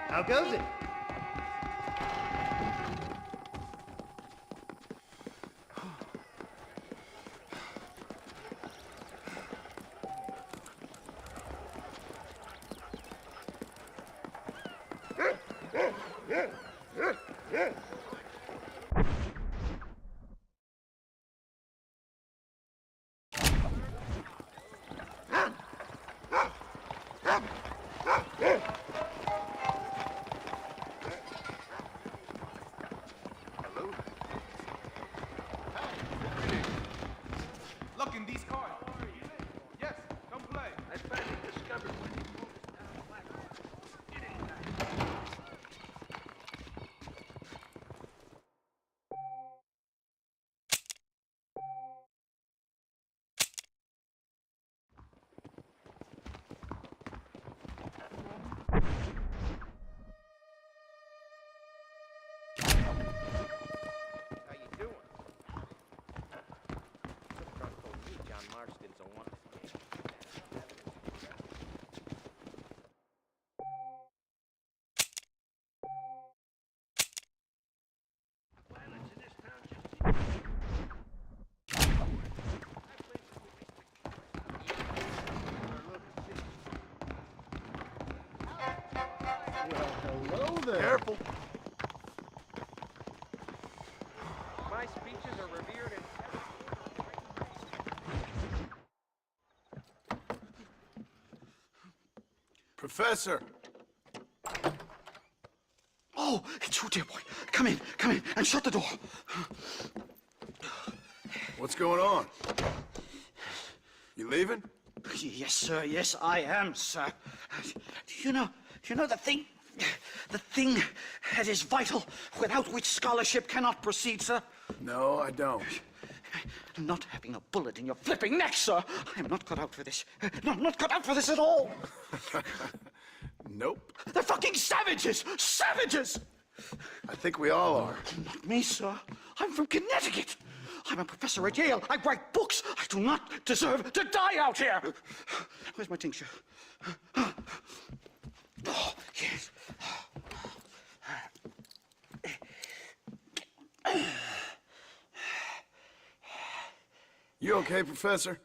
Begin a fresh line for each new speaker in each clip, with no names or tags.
How goes it?
Look in these cars. Yes, come play. I finally discovered when he moved down the black hole. It ain't nice.
How you doing? Truck told me John Marston's a wanted man.
Violence in this town just
Well, hello there.
Careful.
My speeches are revered in
Professor.
Oh, it's you, dear boy. Come in, and shut the door.
What's going on? You leaving?
Yes, sir. Yes, I am, sir. You know the thing that is vital, without which scholarship cannot proceed, sir.
No, I don't.
Not having a bullet in your flipping neck, sir. I am not cut out for this. No, I'm not cut out for this at all.
Nope.
They're fucking savages! Savages!
I think we all are.
Not me, sir. I'm from Connecticut. I'm a professor at Yale. I write books. I do not deserve to die out here. Where's my tincture? Oh, yes.
You okay, Professor?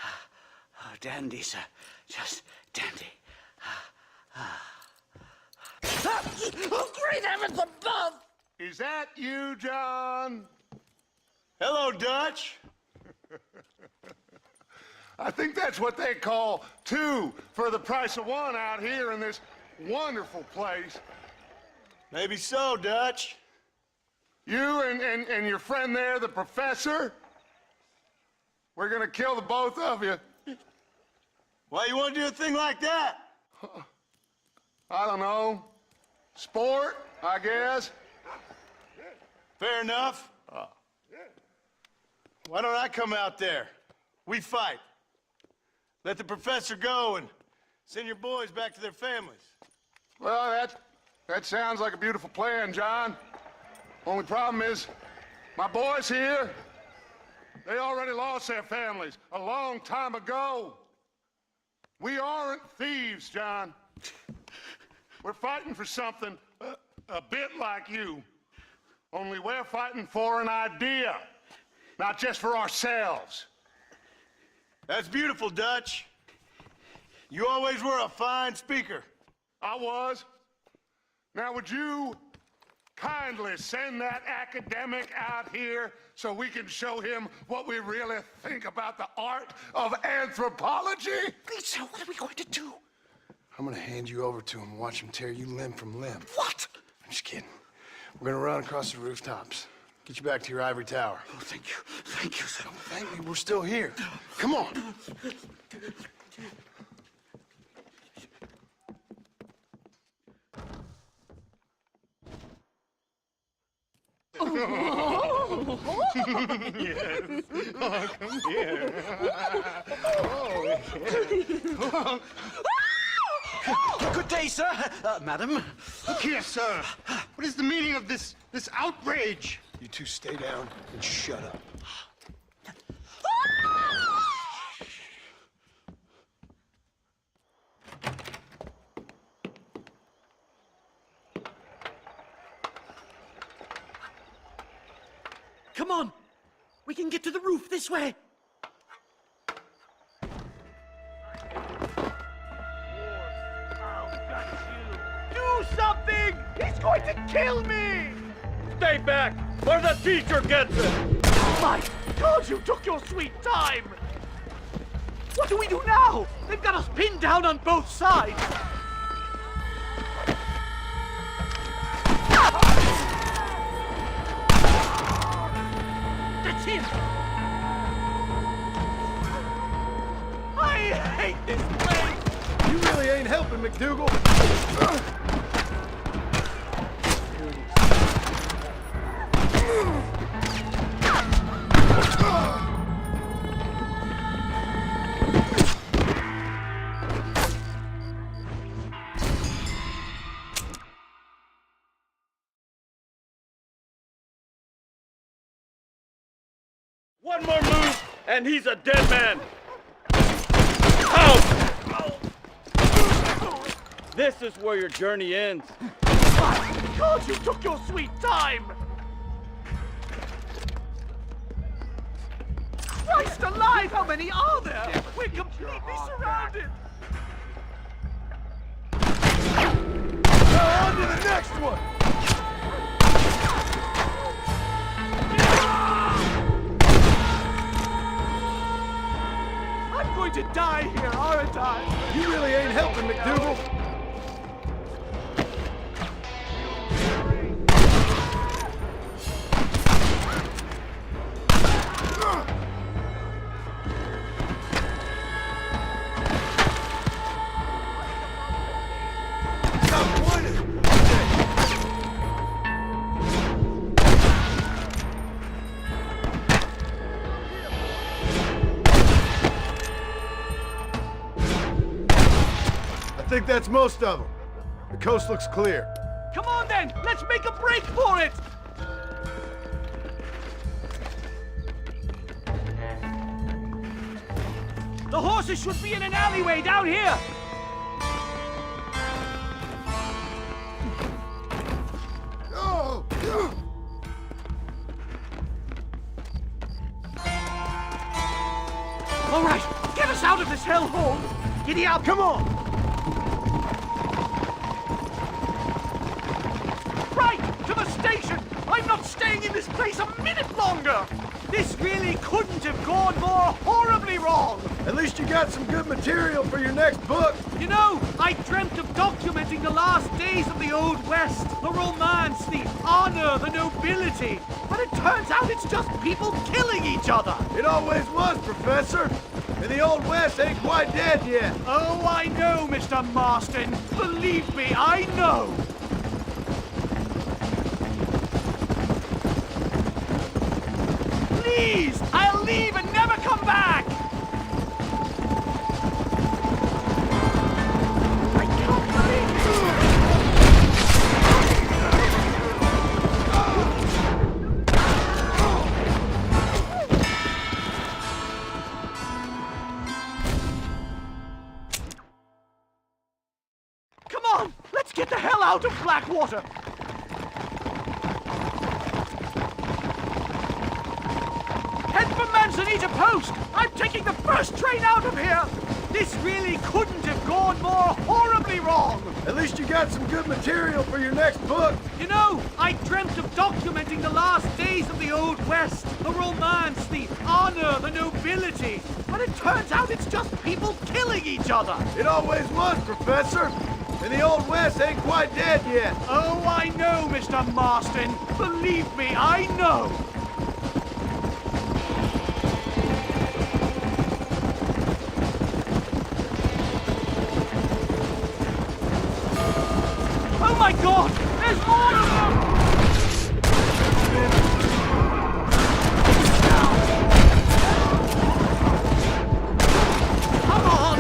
Oh, dandy, sir. Just dandy. Oh, great heavens above!
Is that you, John?
Hello, Dutch.
I think that's what they call two for the price of one out here in this wonderful place.
Maybe so, Dutch.
You and your friend there, the professor, we're gonna kill the both of you.
Why you want to do a thing like that?
I don't know. Sport, I guess.
Fair enough. Why don't I come out there? We fight. Let the professor go and send your boys back to their families.
Well, that sounds like a beautiful plan, John. Only problem is, my boys here, they already lost their families a long time ago. We aren't thieves, John. We're fighting for something a bit like you. Only we're fighting for an idea, not just for ourselves.
That's beautiful, Dutch.
You always were a fine speaker.
I was. Now, would you kindly send that academic out here so we can show him what we really think about the art of anthropology?
Please, sir, what are we going to do?
I'm gonna hand you over to him and watch him tear you limb from limb.
What?
I'm just kidding. We're gonna run across the rooftops. Get you back to your ivory tower.
Oh, thank you. Thank you, sir.
Don't thank me, we're still here. Come on.
Good day, sir. Madam.
Look here, sir. What is the meaning of this outrage?
You two stay down and shut up.
Come on. We can get to the roof this way.
Do something! He's going to kill me!
Stay back, or the teacher gets it!
My God, you took your sweet time! What do we do now? They've got us pinned down on both sides. That's him! I hate this place!
You really ain't helping, McDougal.
One more move, and he's a dead man! Out! This is where your journey ends.
My God, you took your sweet time! Christ alive, how many are there? We're completely surrounded!
Now on to the next one!
I'm going to die here, aren't I?
You really ain't helping, McDougal. Stop pointing! I think that's most of them. The coast looks clear.
Come on then, let's make a break for it! The horses should be in an alleyway down here!
Oh!
All right, get us out of this hellhole! Giddy up!
Come on!
Right, to the station! I'm not staying in this place a minute longer! This really couldn't have gone more horribly wrong!
At least you got some good material for your next book.
You know, I dreamt of documenting the last days of the Old West, the romance, the honor, the nobility. But it turns out it's just people killing each other.
It always was, Professor. And the Old West ain't quite dead yet.
Oh, I know, Mr. Marston. Believe me, I know. Please, I'll leave and never come back. I can't believe Come on, let's get the hell out of Blackwater. Head for Manzanita Post! I'm taking the first train out of here! This really couldn't have gone more horribly wrong.
At least you got some good material for your next book.
You know, I dreamt of documenting the last days of the Old West, the romance, the honor, the nobility. But it turns out it's just people killing each other.
It always was, Professor. And the Old West ain't quite dead yet.
Oh, I know, Mr. Marston. Believe me, I know. Oh my God! There's more of them! Come on!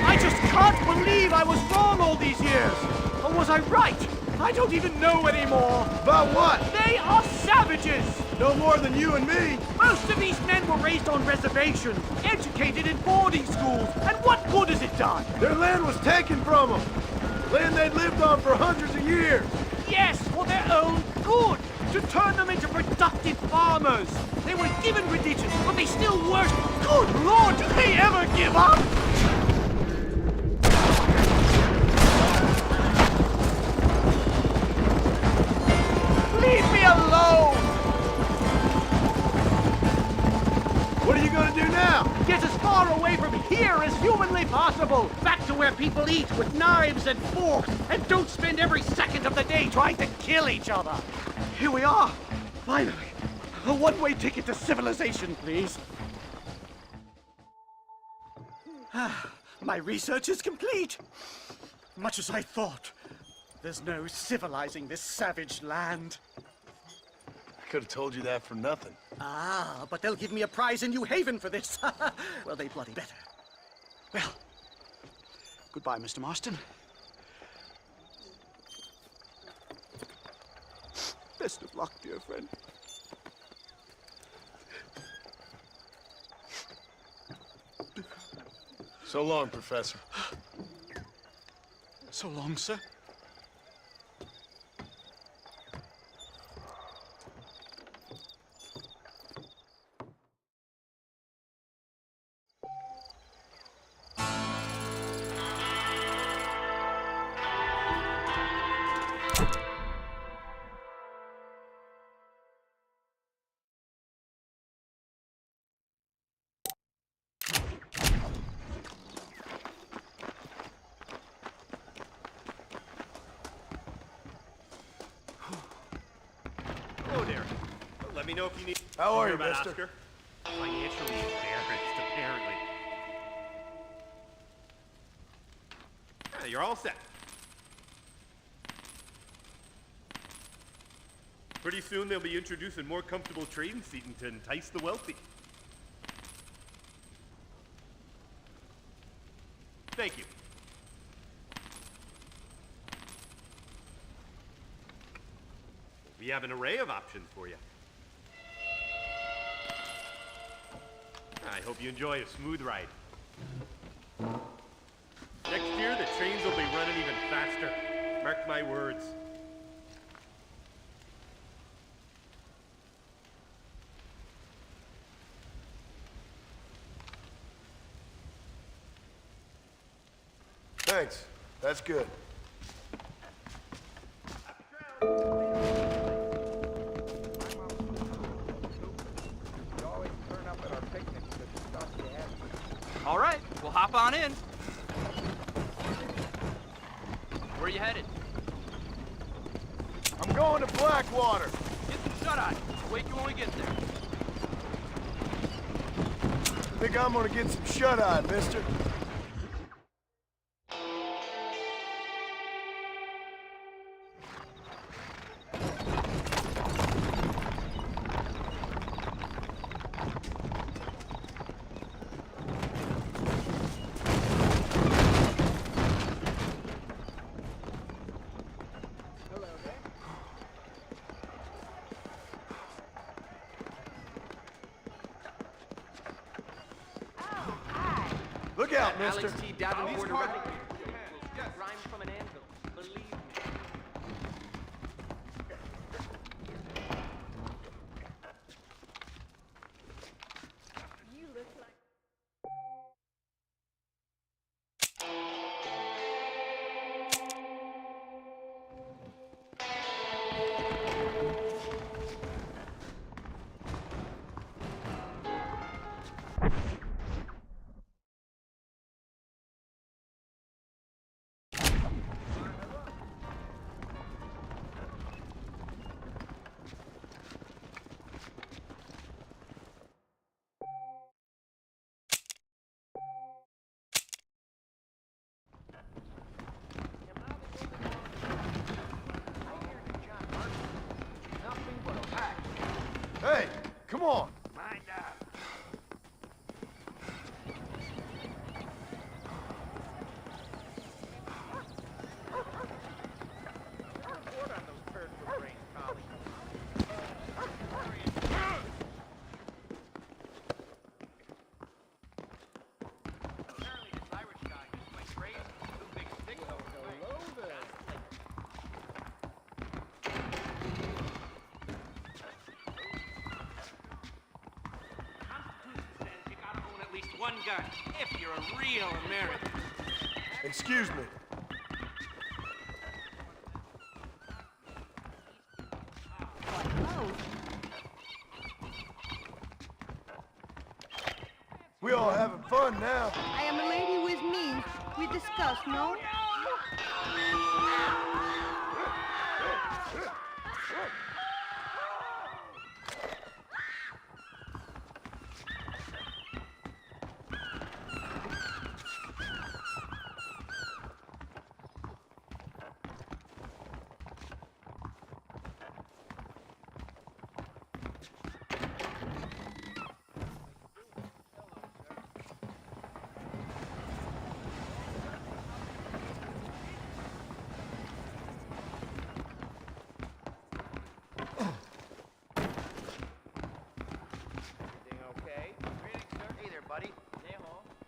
I just can't believe I was wrong all these years. Or was I right? I don't even know anymore.
About what?
They are savages!
No more than you and me.
Most of these men were raised on reservations, educated in boarding schools, and what good has it done?
Their land was taken from them. Land they'd lived on for hundreds of years.
Yes, for their own good, to turn them into productive farmers. They were given religion, but they still worship. Good Lord, do they ever give up? Leave me alone!
What are you gonna do now?
Get as far away from here as humanly possible. Back to where people eat with knives and forks, and don't spend every second of the day trying to kill each other. Here we are. Finally. A one-way ticket to civilization, please. My research is complete. Much as I thought. There's no civilizing this savage land.
I could have told you that for nothing.
Ah, but they'll give me a prize in New Haven for this. Well, they bloody better. Well, goodbye, Mr. Marston. Best of luck, dear friend.
So long, Professor.
So long, sir.
Hello there. Let me know if you need.
How are
Hear
you,
about
mister?
Oscar? Financially embarrassed, apparently. You're all set. Pretty soon they'll be introducing more comfortable trading seating to entice the wealthy. Thank you. We have an array of options for you. I hope you enjoy a smooth ride. Next year, the trains will be running even faster. Mark my words.
Thanks. That's good.
All right, we'll hop on in. Where are you headed?
I'm going to Blackwater.
Get some shut-eye. Wake you when we get there.
Think I'm gonna get some shut-eye, mister. Look out, mister.
Alex T. Davenport eradicated. Rhymes from an anvil. Believe me.
You look like...
on.
One gun, if you're a real American.
Excuse me. We all having fun now.
I am a lady with means. We discussed, no?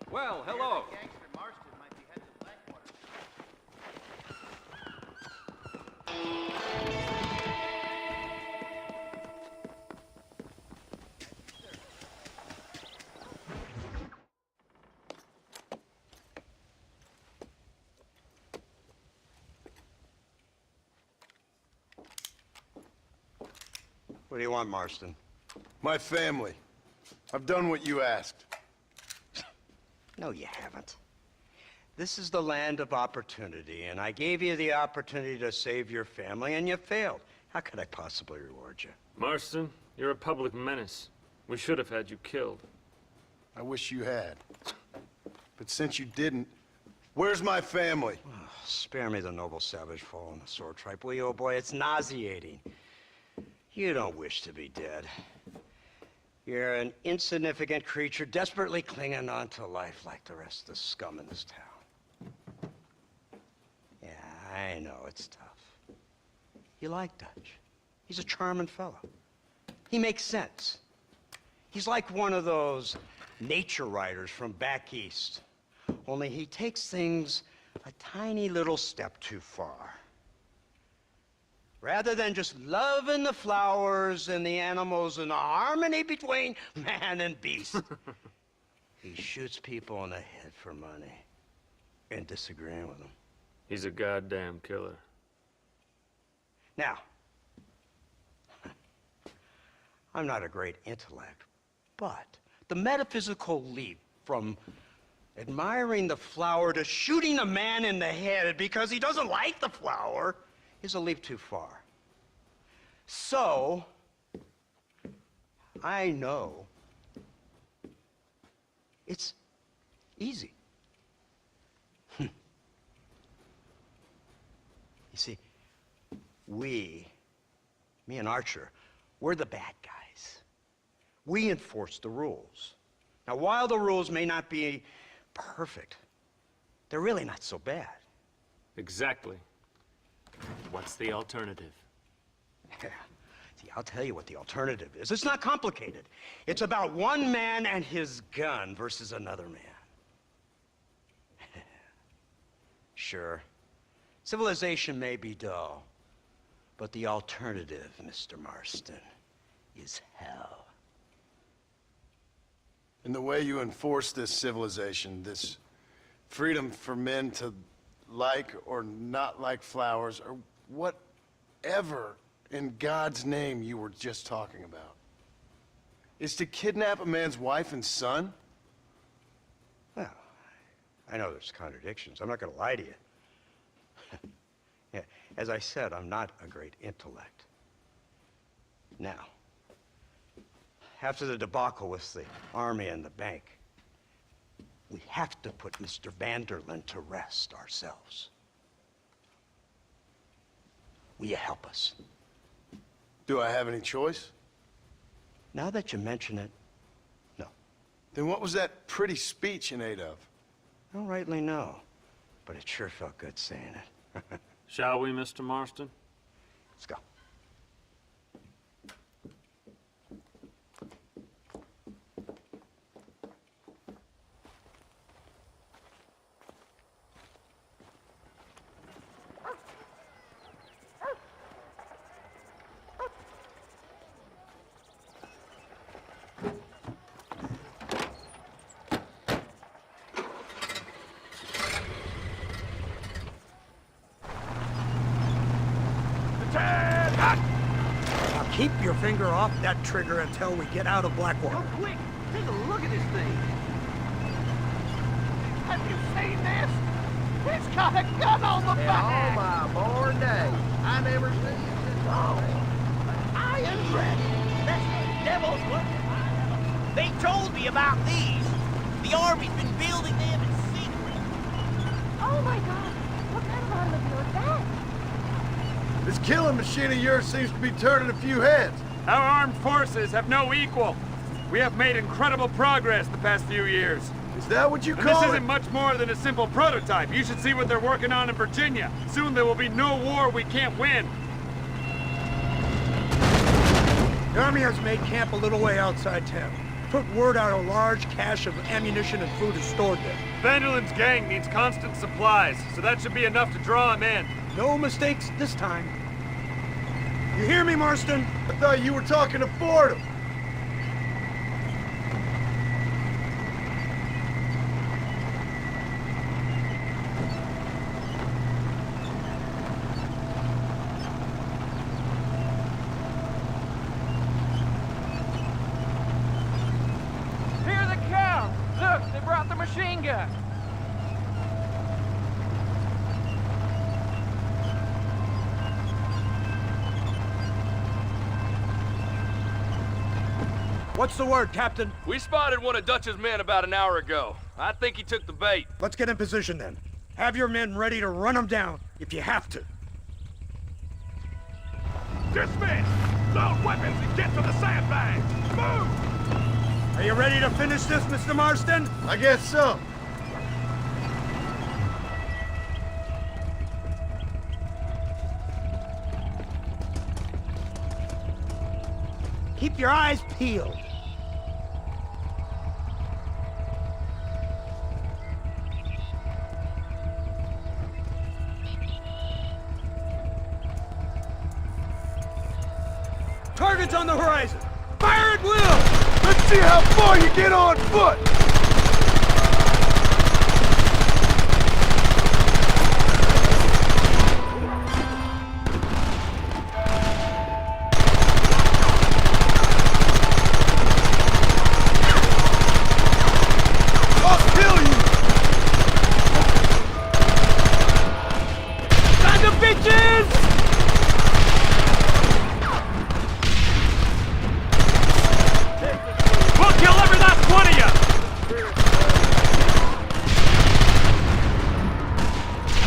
Well, hello.
What do you want, Marston?
My family. I've done what you asked.
No, you haven't. This is the land of opportunity, and I gave you the opportunity to save your family, and you failed. How could I possibly reward you?
Marston, you're a public menace. We should have had you killed.
I wish you had. But since you didn't, where's my family?
Oh, spare me the noble savage fall on the sword tripe, will you, oh boy? It's nauseating. You don't wish to be dead. You're an insignificant creature desperately clinging on to life like the rest of the scum in this town. Yeah, I know it's tough. You like Dutch. He's a charming fellow. He makes sense. He's like one of those nature writers from back east. Only he takes things a tiny little step too far. Rather than just loving the flowers and the animals and the harmony between man and beast, he shoots people in the head for money and disagreeing with them.
He's a goddamn killer.
Now, I'm not a great intellect, but the metaphysical leap from admiring the flower to shooting a man in the head because he doesn't like the flower is a leap too far. So, I know it's easy. You see, me and Archer, we're the bad guys. We enforce the rules. Now, while the rules may not be perfect, they're really not so bad.
Exactly. What's the alternative?
Yeah. See, I'll tell you what the alternative is. It's not complicated. It's about one man and his gun versus another man. Sure, civilization may be dull, but the alternative, Mr. Marston, is hell.
And the way you enforce this civilization, this freedom for men to like or not like flowers, or whatever in God's name you were just talking about, is to kidnap a man's wife and son?
Well, I know there's contradictions. I'm not going to lie to you. Yeah, as I said, I'm not a great intellect. Now, after the debacle with the army and the bank, we have to put Mr. Vanderlyn to rest ourselves. Will you help us?
Do I have any choice?
Now that you mention it, no.
Then what was that pretty speech in aid of?
I don't rightly know, but it sure felt good saying it.
Shall we, Mr. Marston?
Let's go.
Now keep your finger off that trigger until we get out of Blackwater.
Oh, quick! Take a look at this thing! Have you seen this? It's got a gun on the back!
my born day. I never seen this.
Oh, an iron dragon! That's the devil's work!
They told me about these. The Army's been building them in secret.
Oh my god, what kind of automobile is that?
This killing machine of yours seems to be turning a few heads.
Our armed forces have no equal. We have made incredible progress the past few years.
Is that what you
And
call
this
it?
isn't much more than a simple prototype. You should see what they're working on in Virginia. Soon there will be no war we can't win.
The Army has made camp a little way outside town. Took word out a large cache of ammunition and food is stored there.
Vanderland's gang needs constant supplies, so that should be enough to draw him in.
No mistakes this time. You hear me, Marston?
I thought you were talking to Fordham.
Here they come! Look, they brought the machine gun!
What's the word, Captain?
We spotted one of Dutch's men about an hour ago. I think he took the bait.
Let's get in position then. Have your men ready to run them down if you have to.
Dismiss! Load weapons and get to the sandbag! Move!
Are you ready to finish this, Mr. Marston?
I guess so.
Keep your eyes peeled. Target's on the horizon. Fire at will!
Let's see how far you get on foot! I'll kill you!
Sons of bitches!
We'll kill every last one of you!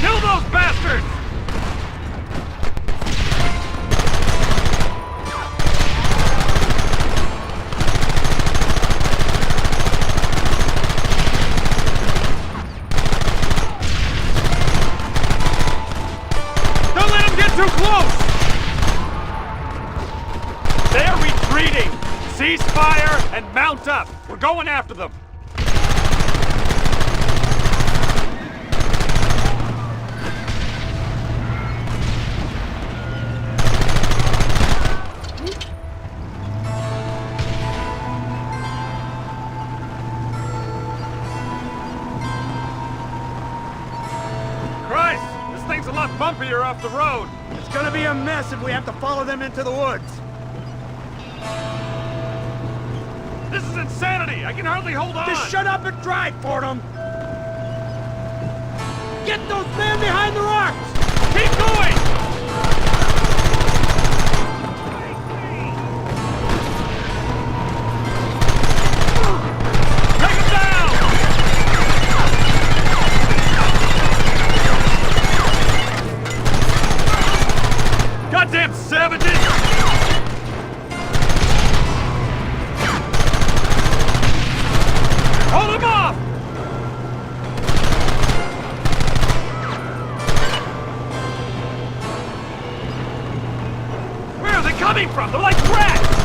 Kill those bastards! Don't let them get too close! They're retreating! Cease fire and mount up! We're going after them! Christ! This thing's a lot bumpier off the road!
It's gonna be a mess if we have to follow them into the woods.
This is insanity! I can hardly hold on!
Just shut up and drive, Fordham! Get those men behind the rocks!
Keep going! Take him down! Goddamn savages! coming from? They're like rats!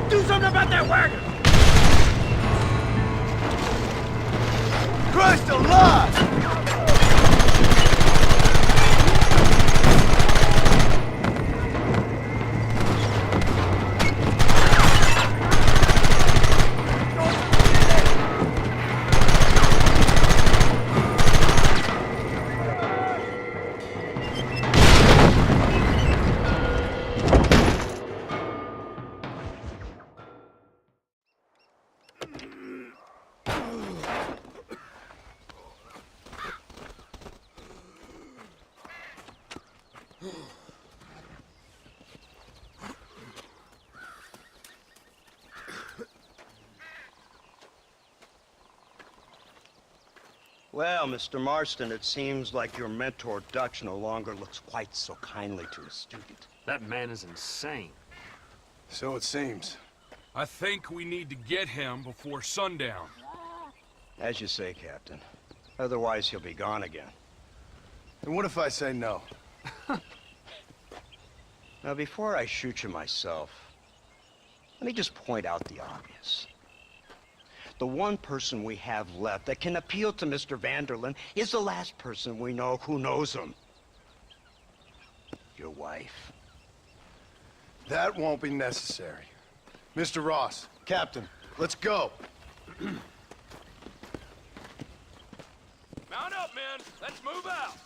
Do something about that wagon!
Christ alive!
Well, Mr. Marston, it seems like your mentor Dutch no longer looks quite so kindly to his student.
That man is insane.
So it seems.
I think we need to get him before sundown.
As you say, Captain. Otherwise, he'll be gone again.
And what if I say no?
Now, before I shoot you myself, let me just point out the obvious. The one person we have left that can appeal to Mr. Vanderlyn is the last person we know who knows him. Your wife.
That won't be necessary. Mr. Ross, Captain, let's go.
Mount up, men. Let's move out.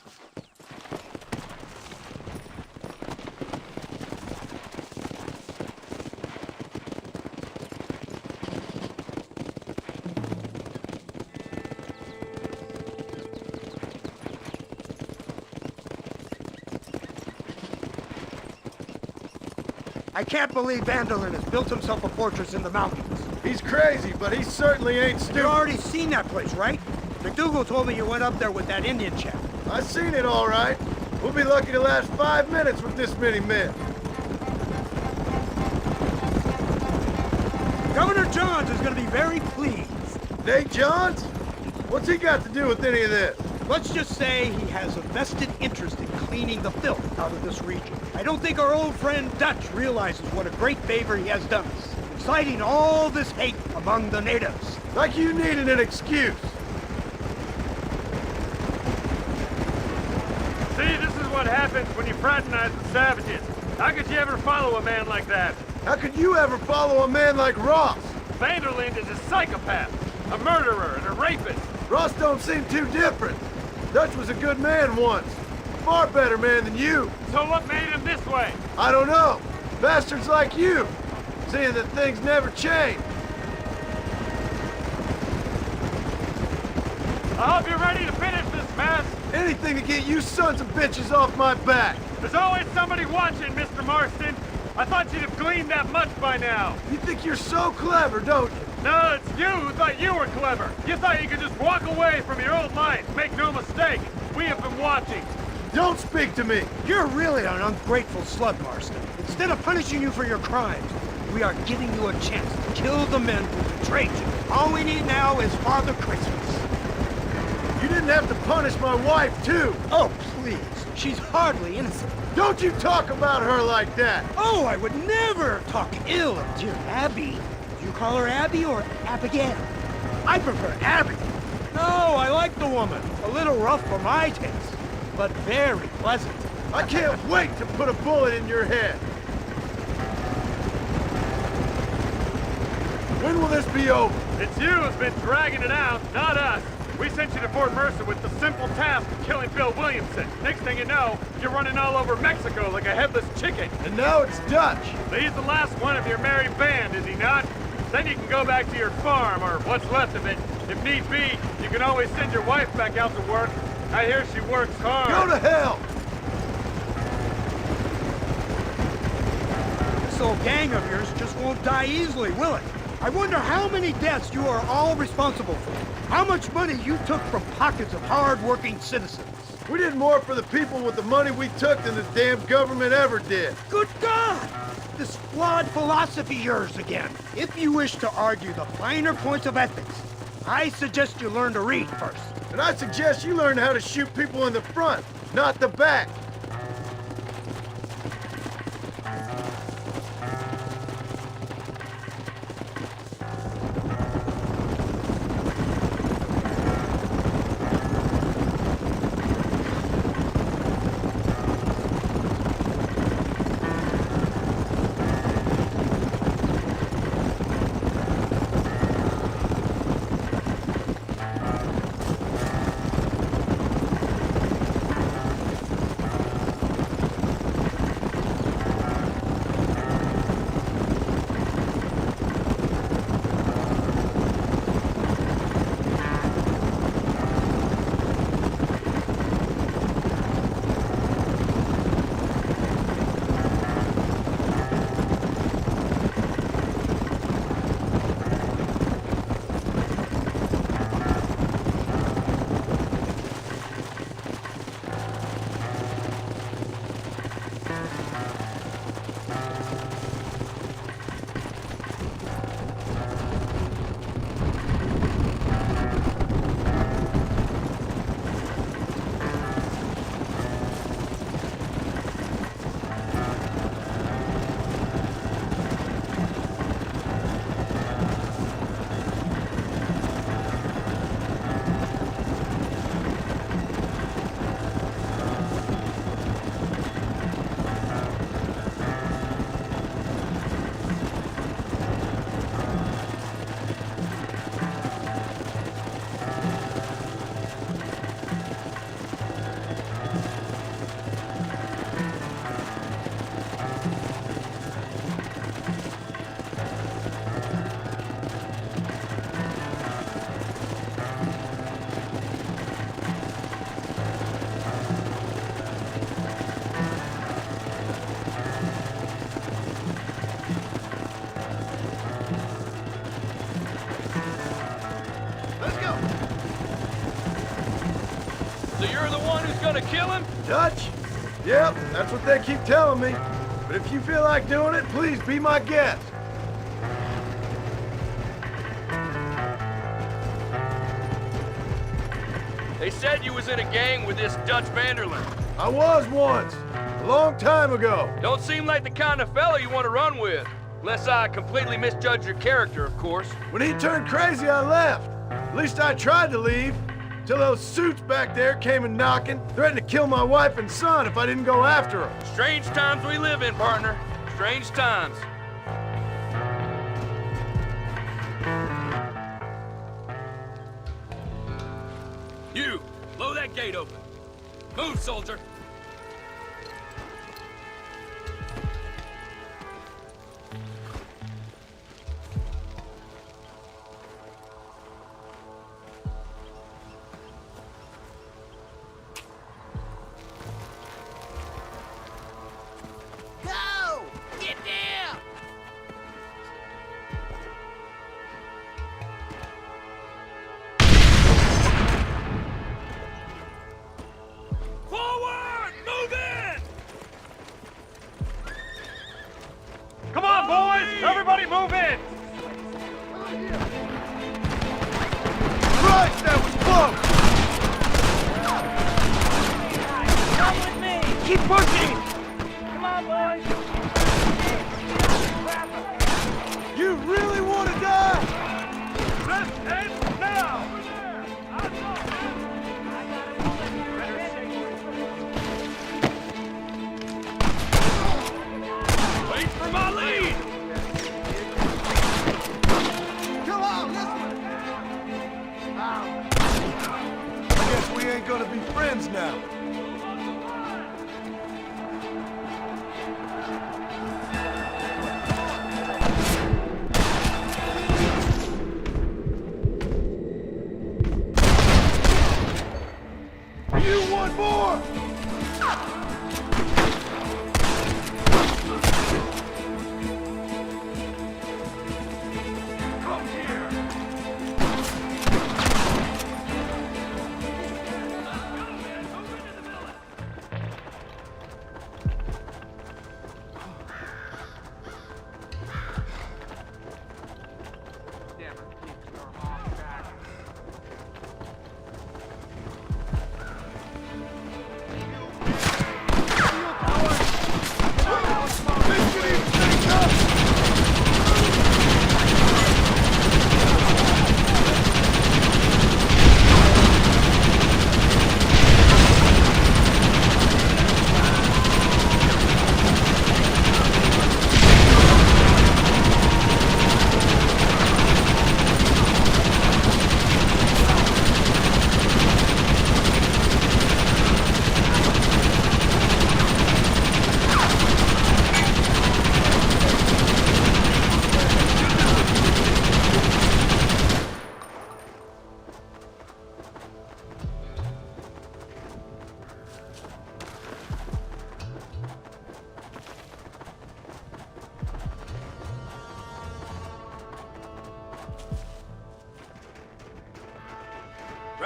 I can't believe Vanderlyn has built himself a fortress in the mountains.
He's crazy, but he certainly ain't stupid.
You've already seen that place, right? McDougal told me you went up there with that Indian chap.
I seen it all right. We'll be lucky to last 5 minutes with this many men.
Governor Johns is going to be very pleased.
Nate Johns? What's he got to do with any of this?
Let's just say he has a vested interest in cleaning the filth out of this region. I don't think our old friend Dutch realizes what a great favor he has done us, inciting all this hate among the natives.
Like you needed an excuse.
See, this is what happens when you fraternize with savages. How could you ever follow a man like that?
How could you ever follow a man like Ross?
Vanderlyn is a psychopath, a murderer, and a rapist.
Ross don't seem too different. Dutch was a good man once. Far better man than you.
So what made him this way?
I don't know. Bastards like you. Seeing that things never change.
I hope you're ready to finish this mess.
Anything to get you sons of bitches off my back.
There's always somebody watching, Mr. Marston. I thought you'd have gleaned that much by now.
You think you're so clever, don't you?
No, it's you who thought you were clever. You thought you could just walk away from your old life. Make no mistake, we have been watching.
Don't speak to me.
You're really an ungrateful slug, Marston. Instead of punishing you for your crimes, we are giving you a chance to kill the men who betrayed you. All we need now is Father Christmas.
You didn't have to punish my wife, too.
Oh, please. She's hardly innocent.
Don't you talk about her like that.
Oh, I would never talk ill of dear Abby. Do you call her Abby or Abigail? I prefer Abby. No, I like the woman. A little rough for my taste, but very pleasant.
I can't wait to put a bullet in your head. When will this be over?
It's you who's been dragging it out, not us. We sent you to Fort Mercer with the simple task of killing Bill Williamson. Next thing you know, you're running all over Mexico like a headless chicken.
And now it's Dutch.
So he's the last one of your merry band, is he not? Then you can go back to your farm, or what's left of it. If need be, you can always send your wife back out to work. I hear she works hard.
Go to hell!
This old gang of yours just won't die easily, will it? I wonder how many deaths you are all responsible for. How much money you took from pockets of hard-working citizens.
We did more for the people with the money we took than the damn government ever did.
Good God! This flawed philosophy of yours again. If you wish to argue the finer points of ethics, I suggest you learn to read first.
And I suggest you learn how to shoot people in the front, not the back.
So you're the one who's gonna kill him?
Dutch? Yep, that's what they keep telling me. But if you feel like doing it, please be my guest.
They said you was in a gang with this Dutch Vanderlyn.
I was once, a long time ago.
Don't seem like the kind of fella you want to run with. Unless I completely misjudged your character, of course.
When he turned crazy, I left. At least I tried to leave. Till those suits back there came and knocking, threatened to kill my wife and son if I didn't go after them.
Strange times we live in, partner. Strange times. You, blow that gate open. Move, soldier.
Come on, boys! Everybody move in!
Christ, that was close!
Come with me!
Keep pushing!
Come on, boys!
You really want to die?
This ends now!
Wait for my lead!
Come on, I guess we ain't gonna be friends now.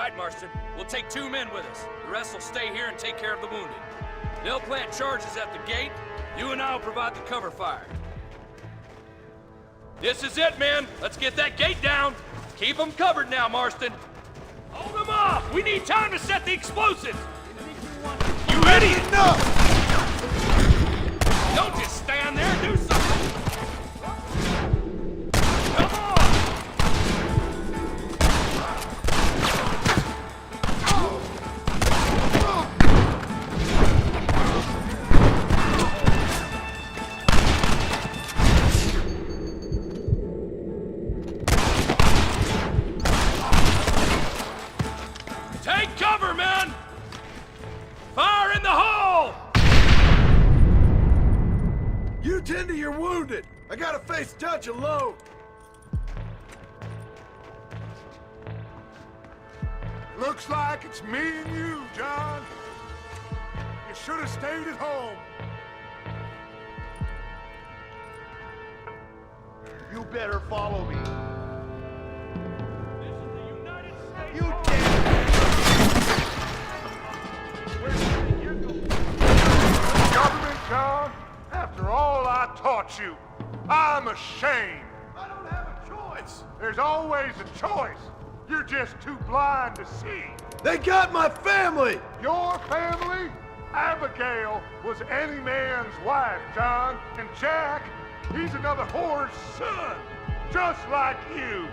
right, Marston. We'll take 2 men with us. The rest will stay here and take care of the wounded. They'll plant charges at the gate. You and I'll provide the cover fire. This is it, men. Let's get that gate down. Keep them covered now, Marston. Hold them off! We need time to set the explosives! You ready? Enough! Don't just stand there, do something! Come on! Take cover, men! Fire in the hole!
You tend to your wounded. I gotta face Dutch alone.
Looks like it's me and you, John. You should have stayed at home.
You better follow me.
This is the United States.
You damn...
Government, John, after all I taught you, I'm ashamed.
I don't have a choice.
There's always a choice. You're just too blind to see.
They got my family.
Your family? Abigail was any man's wife, John. And Jack, he's another whore's son, just like you.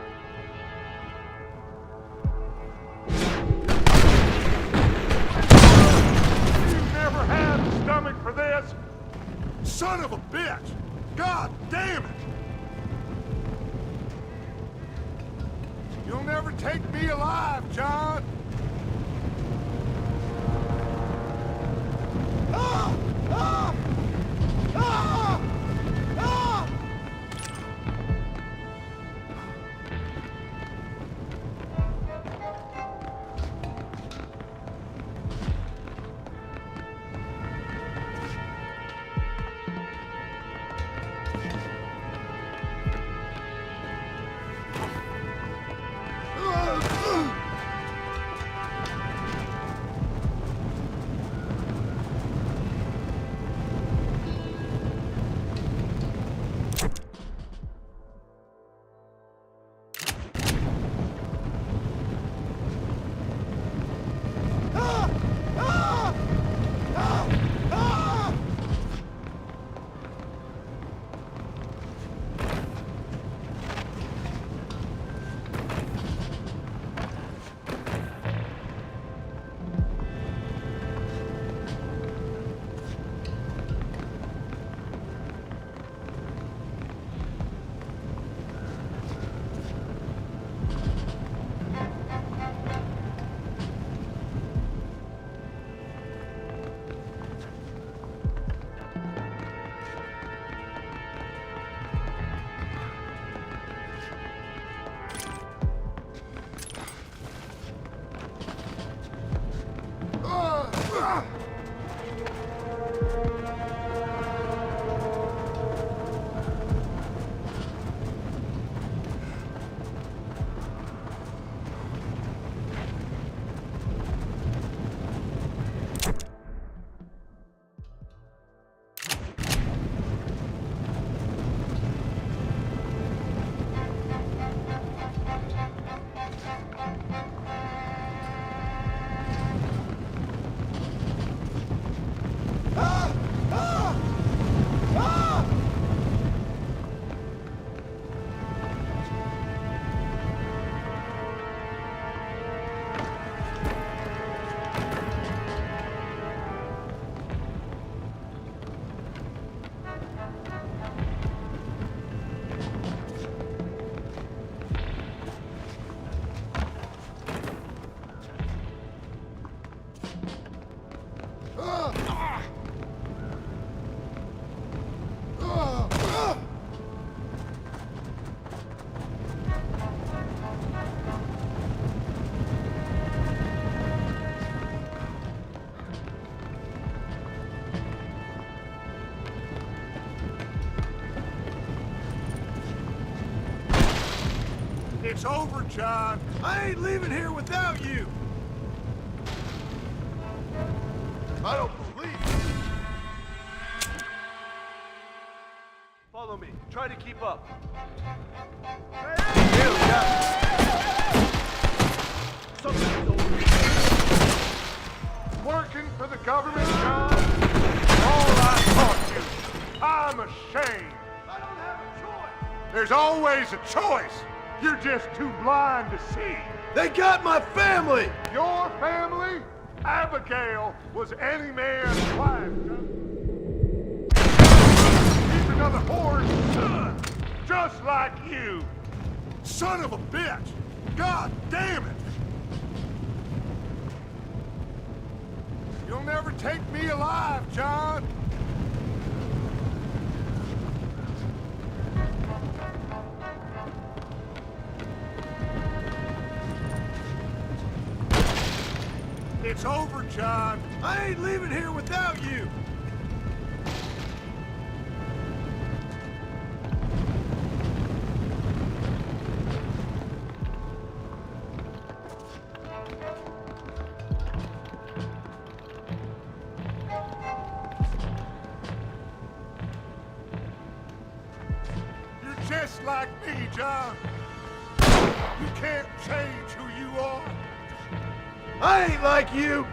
You never had the stomach for this? Son of a bitch! God damn it! You'll never take me alive, John.
Ah! Ah! Ah! Ah!
It's over, John.
I ain't leaving here without you. I don't believe it.
Follow me. Try to keep up.
Here we go.
Something's over.
Working for the government, John? All I taught you. I'm ashamed.
I don't have a choice.
There's always a choice. You're just too blind to see.
They got my family!
Your family? Abigail was any man's wife, John. He's another whore's son, just like you.
Son of a bitch! God damn it!
You'll never take me alive, John. It's over, John.
I ain't leaving here without you!
You're just like me, John. You can't change who you are.
I ain't like you!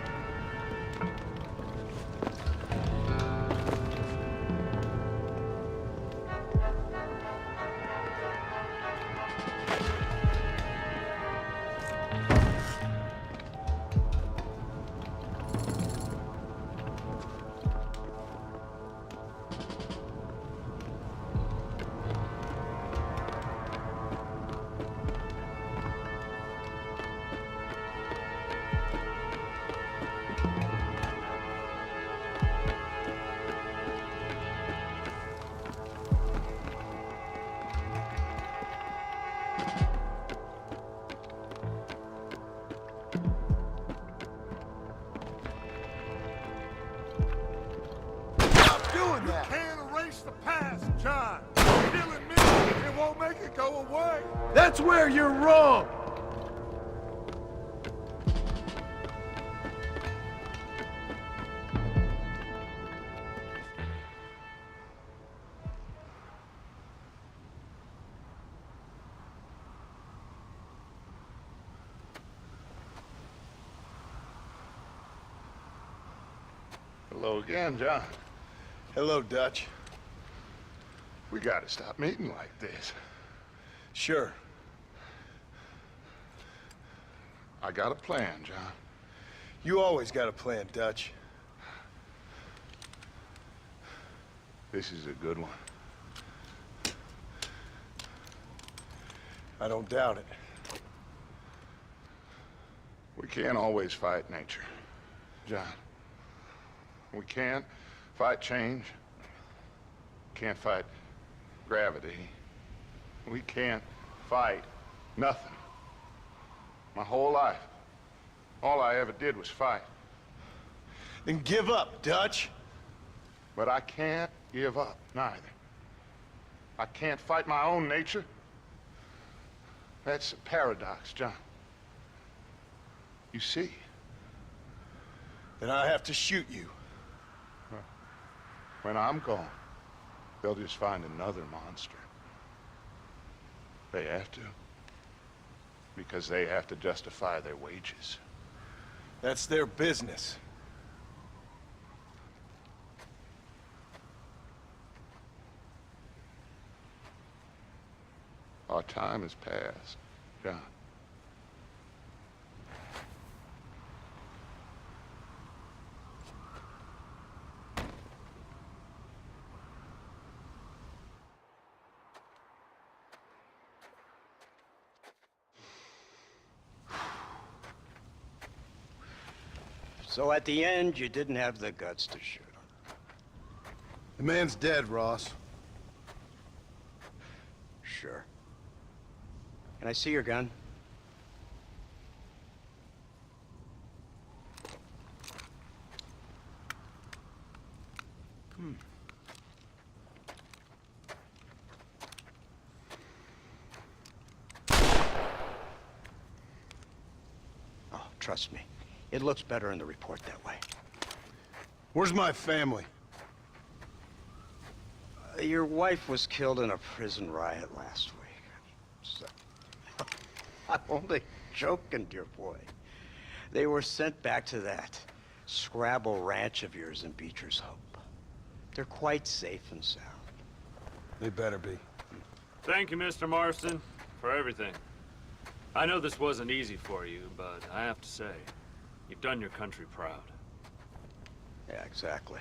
Doing that.
Can't erase the past, John. Killing me, it won't make it go away.
That's where you're wrong!
Hello again, John.
Hello, Dutch.
We gotta stop meeting like this.
Sure.
I got a plan, John.
You always got a plan, Dutch.
This is a good one.
I don't doubt it.
We can't always fight nature, John. We can't fight change. Can't fight gravity. We can't fight nothing. My whole life, all I ever did was fight.
Then give up, Dutch.
But I can't give up, neither. I can't fight my own nature. That's a paradox, John. You see?
Then I have to shoot you.
When I'm gone, they'll just find another monster. They have to. Because they have to justify their wages.
That's their business.
Our time has passed, John.
So at the end, you didn't have the guts to shoot him.
The man's dead, Ross.
Sure. Can I see your gun? Oh, trust me. It looks better in the report that way.
Where's my family?
Your wife was killed in a prison riot last week. So, I'm only joking, dear boy. They were sent back to that Scrabble ranch of yours in Beecher's Hope. They're quite safe and sound.
They better be.
Thank you, Mr. Marston, for everything. I know this wasn't easy for you, but I have to say, you've done your country proud.
Yeah, exactly.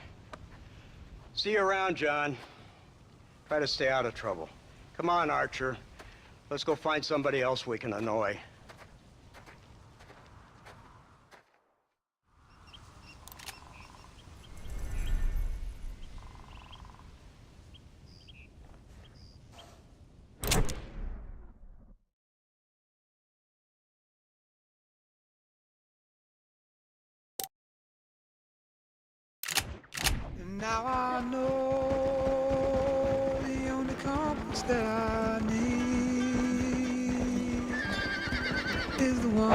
See you around, John. Try to stay out of trouble. Come on, Archer. Let's go find somebody else we can annoy.
Now I know the only compass that I need is the one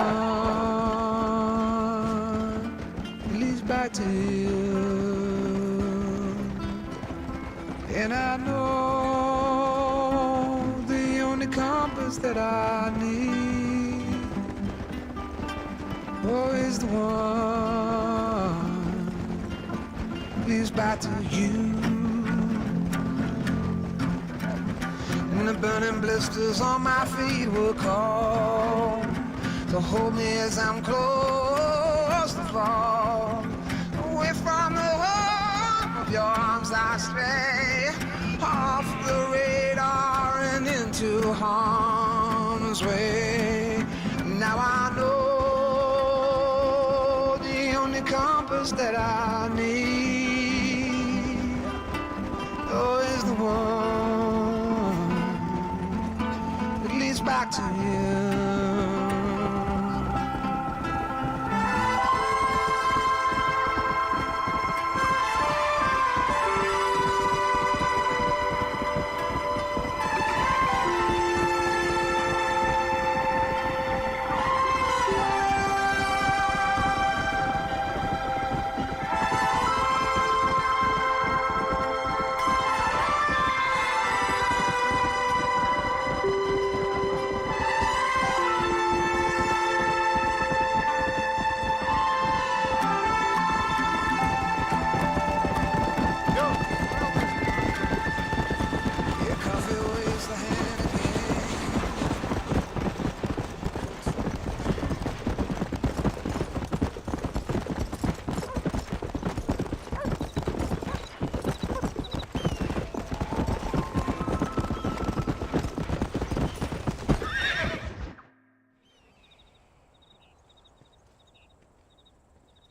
that leads back to you. And I know the only compass that I need, oh, is the one leads back to you. And the burning blisters on my feet will call to hold me as I'm close to fall. Away from the home of your arms I stray, off the radar and into harm's way. Now I know the only compass that I need, oh, is the one that leads back to you.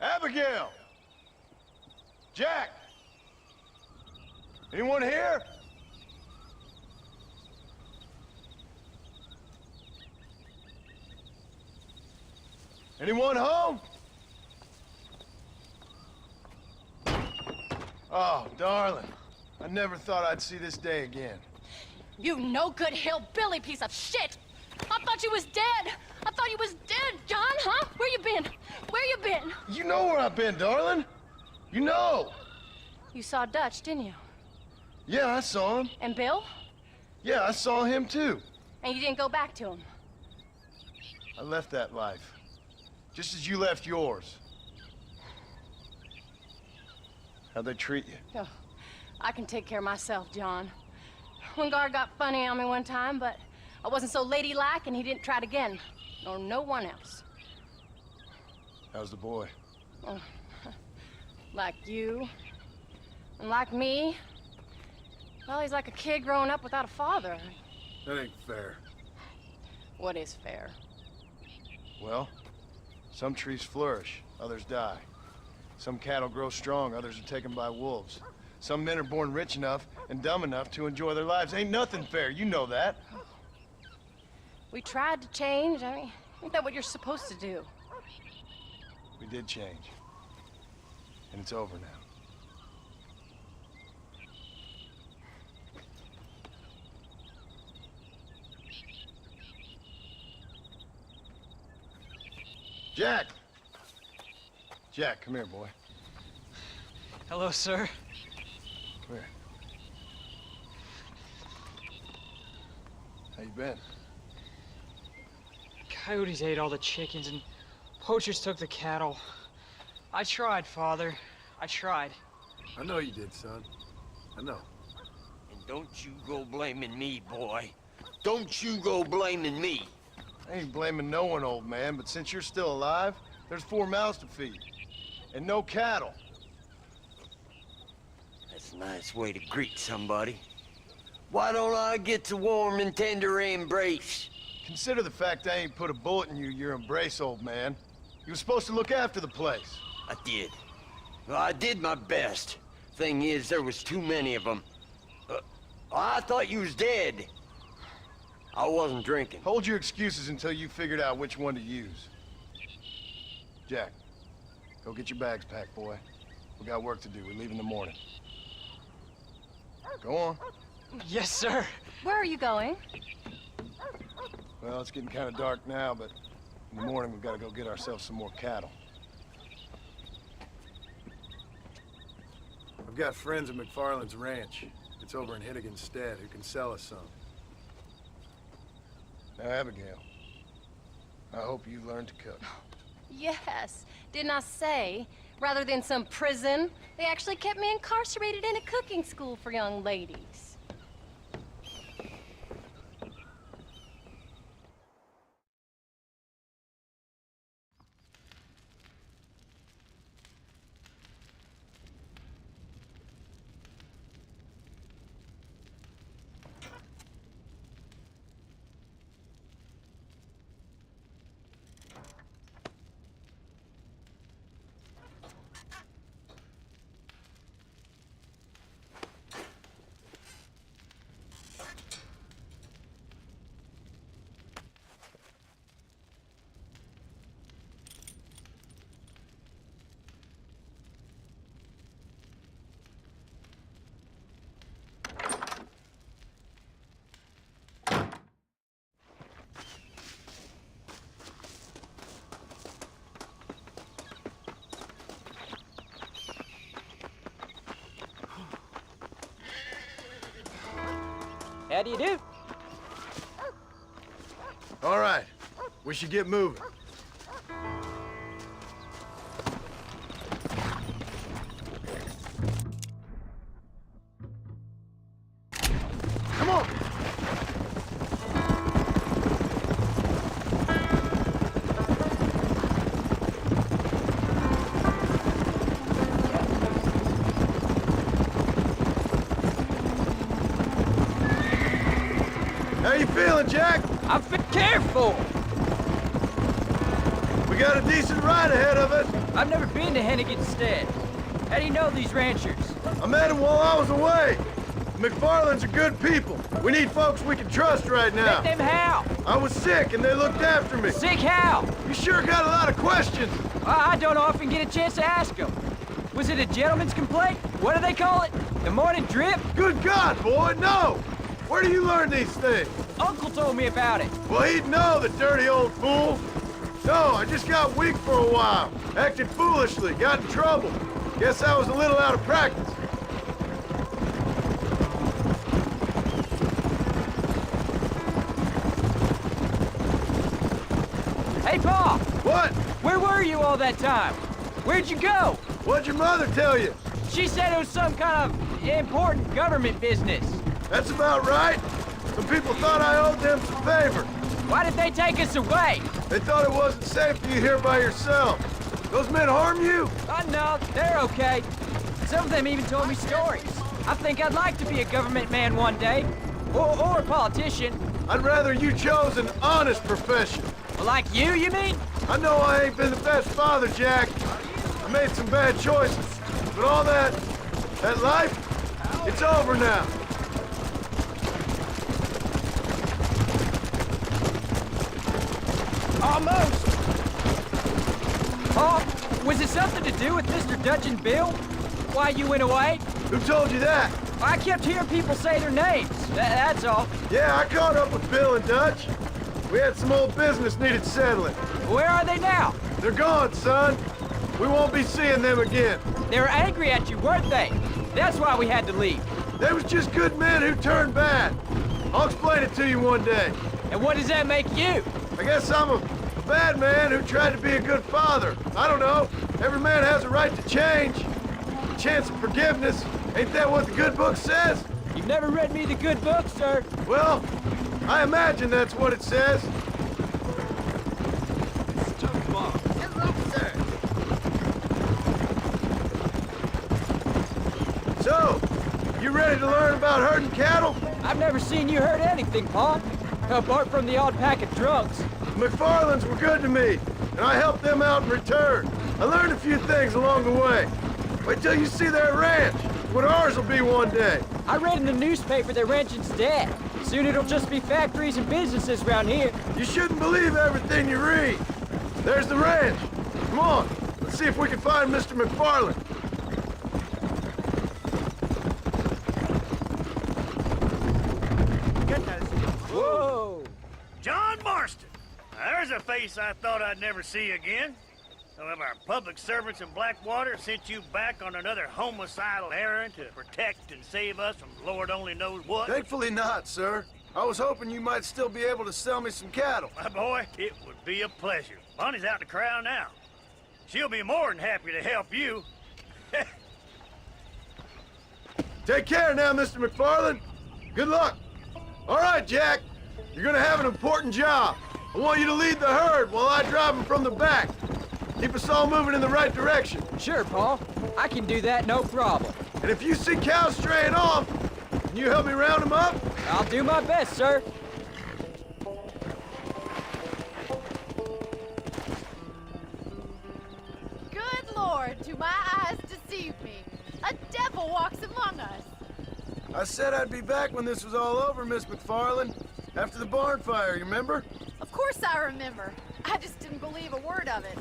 Abigail! Jack! Anyone here? Anyone home? Oh, darling. I never thought I'd see this day again.
You no good hillbilly piece of shit! I thought you was dead! I thought you was dead, John, huh? Where you been? Where you been?
You know where I've been, darling. You know.
You saw Dutch, didn't you?
Yeah, I saw him.
And Bill?
Yeah, I saw him too.
And you didn't go back to him?
I left that life. Just as you left yours. How'd they treat you?
Oh, I can take care of myself, John. One guard got funny on me one time, but I wasn't so ladylike and he didn't try it again. Nor no one else.
How's the boy?
Oh, like you. And like me. Well, he's like a kid growing up without a father.
That ain't fair.
What is fair?
Well, some trees flourish, others die. Some cattle grow strong, others are taken by wolves. Some men are born rich enough and dumb enough to enjoy their lives. Ain't nothing fair, you know that.
We tried to change. I mean, ain't that what you're supposed to do?
We did change. And it's over now. Jack! Jack, come here, boy.
Hello, sir.
Come here. How you been?
Coyotes ate all the chickens and poachers took the cattle. I tried, Father. I tried.
I know you did, son. I know.
And don't you go blaming me, boy. Don't you go blaming me.
I ain't blaming no one, old man, but since you're still alive, there's 4 mouths to feed. And no cattle.
That's a nice way to greet somebody. Why don't I get the warm and tender embrace?
Consider the fact I ain't put a bullet in your embrace, old man. You were supposed to look after the place.
I did. Well, I did my best. Thing is, there was too many of them. I thought you was dead. I wasn't drinking.
Hold your excuses until you figured out which one to use. Jack, go get your bags packed, boy. We got work to do. We leave in the morning. Go on.
Yes, sir.
Where are you going?
Well, it's getting kind of dark now, but in the morning we've got to go get ourselves some more cattle. I've got friends at McFarland's ranch. It's over in Hennigan's stead who can sell us some. Now, Abigail, I hope you learned to cook.
Yes. Didn't I say, rather than some prison, they actually kept me incarcerated in a cooking school for young ladies.
How do you do?
All right, we should get moving. Come on! How you feeling, Jack?
I'm careful!
We got a decent ride ahead of us.
I've never been to Hennigan's stead. How do you know these ranchers?
I met them while I was away. McFarland's are good people. We need folks we can trust right now.
Met them how?
I was sick and they looked after me.
Sick how?
You sure got a lot of questions.
I don't often get a chance to ask them. Was it a gentleman's complaint? What do they call it? The morning drip?
Good God, boy, no! Where do you learn these things?
Uncle told me about it.
Well, he'd know, the dirty old fool. No, I just got weak for a while. Acted foolishly, got in trouble. Guess I was a little out of practice.
Hey, Pa!
What?
Where were you all that time? Where'd you go?
What'd your mother tell you?
She said it was some kind of important government business.
That's about right. Some people thought I owed them some favor.
Why did they take us away?
They thought it wasn't safe for you here by yourself. Those men harm you?
No, they're okay. Some of them even told me stories. I think I'd like to be a government man one day. Or a politician.
I'd rather you chose an honest profession.
Like you mean?
I know I ain't been the best father, Jack. I made some bad choices. But all that life, it's over now.
Almost. Oh, was it something to do with Mr. Dutch and Bill? Why you went away?
Who told you that?
I kept hearing people say their names. That's all.
Yeah, I caught up with Bill and Dutch. We had some old business needed settling.
Where are they now?
They're gone, son. We won't be seeing them again.
They were angry at you, weren't they? That's why we had to leave.
They was just good men who turned bad. I'll explain it to you one day.
And what does that make you?
I guess I'm a bad man who tried to be a good father. I don't know. Every man has a right to change. A chance of forgiveness. Ain't that what the good book says?
You've never read me the good book, sir.
Well, I imagine that's what it says.
Hello, sir.
So, you ready to learn about herding cattle?
I've never seen you hurt anything, Pa. Apart from the odd pack of drugs.
The McFarlands were good to me, and I helped them out in return. I learned a few things along the way. Wait till you see their ranch, what ours will be one day.
I read in the newspaper that ranching's dead. Soon it'll just be factories and businesses around here.
You shouldn't believe everything you read. There's the ranch. Come on, let's see if we can find Mr. McFarland.
Whoa!
John Marston! There's a face I thought I'd never see again. Some of our public servants in Blackwater sent you back on another homicidal errand to protect and save us from Lord only knows what.
Thankfully not, sir. I was hoping you might still be able to sell me some cattle.
My boy, it would be a pleasure. Bonnie's out in the crowd now. She'll be more than happy to help you.
Take care now, Mr. McFarland. Good luck. All right, Jack. You're gonna have an important job. I want you to lead the herd while I drive them from the back. Keep us all moving in the right direction.
Sure, Paul. I can do that, no problem.
And if you see cows straying off, can you help me round them up?
I'll do my best, sir.
Good Lord, do my eyes deceive me? A devil walks among us.
I said I'd be back when this was all over, Miss McFarland. After the barn fire, you remember?
Of course I remember. I just didn't believe a word of it.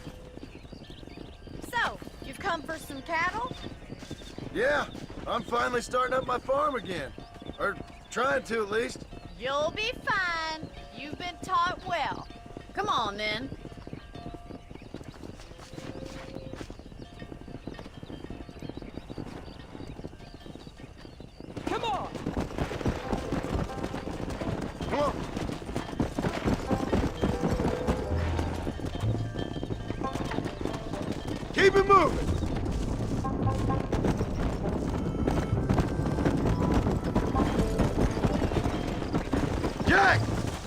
So, you've come for some cattle?
Yeah, I'm finally starting up my farm again. Or trying to, at least.
You'll be fine. You've been taught well. Come on, then.
Come on!
Come on. Keep it moving. Jack,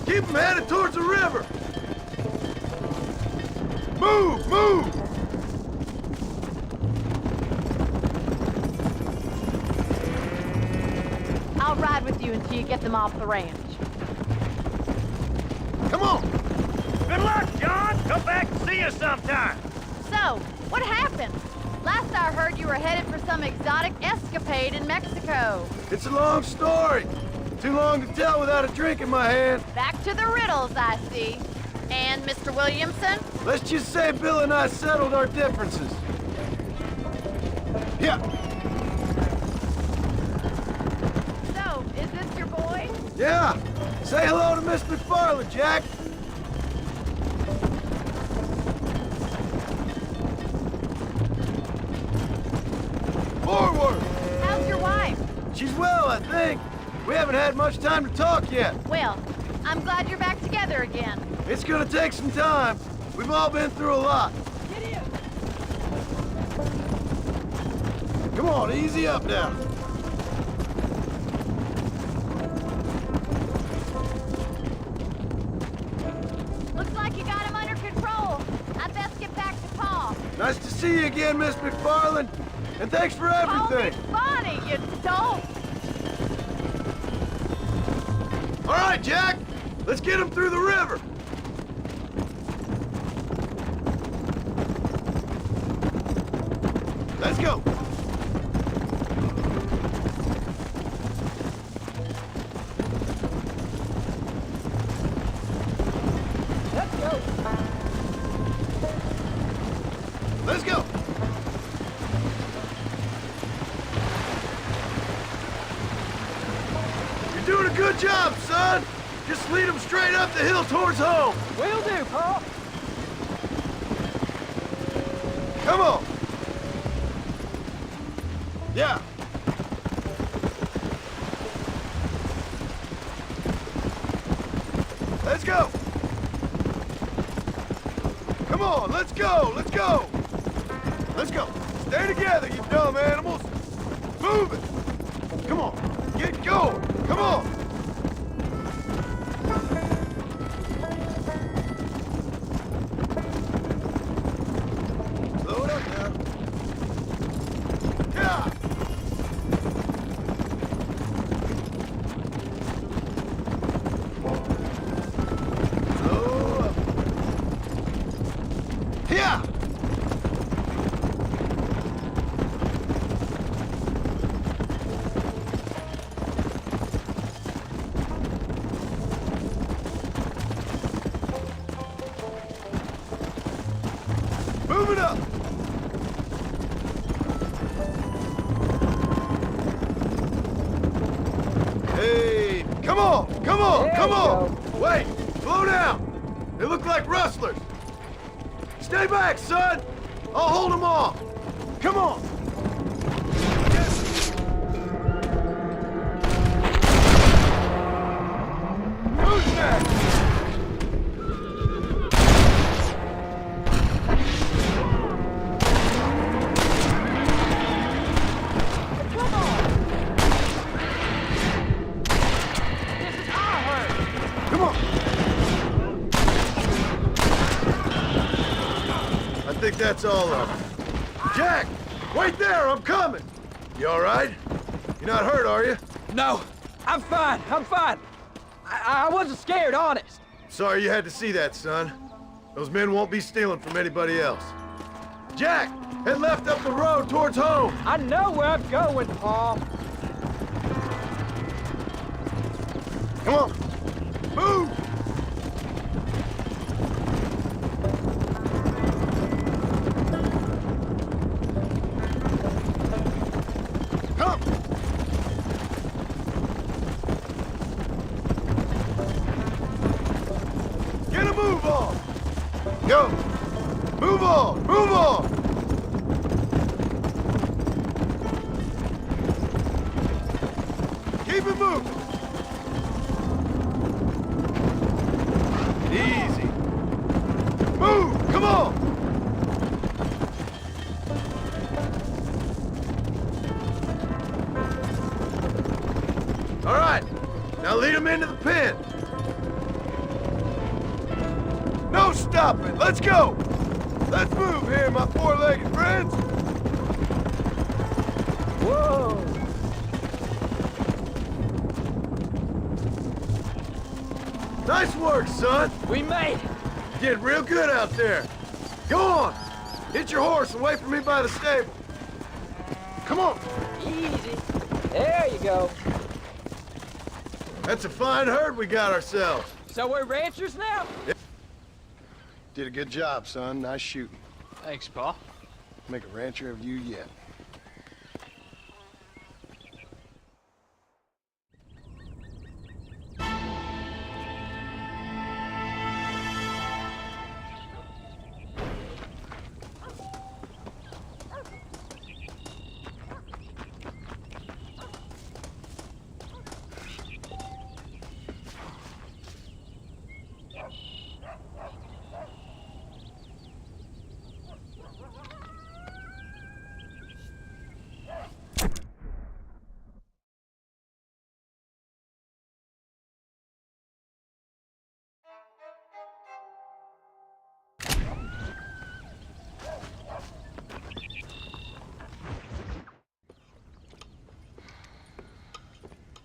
keep them headed towards the river. Move, move.
I'll ride with you until you get them off the ranch.
Come on.
Good luck, John! Come back and see us sometime!
So, what happened? Last I heard you were headed for some exotic escapade in Mexico.
It's a long story. Too long to tell without a drink in my hand.
Back to the riddles, I see. And Mr. Williamson?
Let's just say Bill and I settled our differences. Yeah.
So, is this your boy?
Yeah. Say hello to Miss McFarland, Jack. Forward!
How's your wife?
She's well, I think. We haven't had much time to talk yet.
Well, I'm glad you're back together again.
It's gonna take some time. We've all been through a lot. Come on, easy up now.
Looks like you got him under control. I'd best get back to Pa.
Nice to see you again, Miss McFarland. And thanks for everything.
Call me Bonnie, you dope.
All right, Jack. Let's get him through the river. Let's go.
Let's go.
Let's go. You're doing a good job, son. Just lead them straight up the hill towards home.
Will do, Pa.
Come on! Yeah! Let's go! Come on, let's go! Let's go! Let's go! Stay together, you dumb animals! Move it! Come on! Get going! Come on! Slow it up now. Yeah! Slow up. Yeah! Move it up! Hey, come on! Come on! Come on! Wait! Slow down! They look like rustlers! Stay back, son! I'll hold them off! Come on! Who's next? Come on! I think that's all of them. Jack! Wait there! I'm coming! You all right? You're not hurt, are you?
No, I'm fine. I'm fine. I wasn't scared, honest.
Sorry you had to see that, son. Those men won't be stealing from anybody else. Jack! Head left up the road towards home!
I know where I'm going, Paul.
Come on! Move! Come! Get a move on! Go! Move on! Move on! Keep it moving! Easy. Move! Come on! All right. Now lead them into the pen. No stopping. Let's go. Let's move here, my four-legged friends.
Whoa!
Nice work, son.
We made it.
You did real good out there. Go on. Hit your horse and wait for me by the stable. Come on.
Easy. There you go.
That's a fine herd we got ourselves.
So we're ranchers now?
Did a good job, son. Nice shooting.
Thanks, Pa.
Make a rancher of you yet.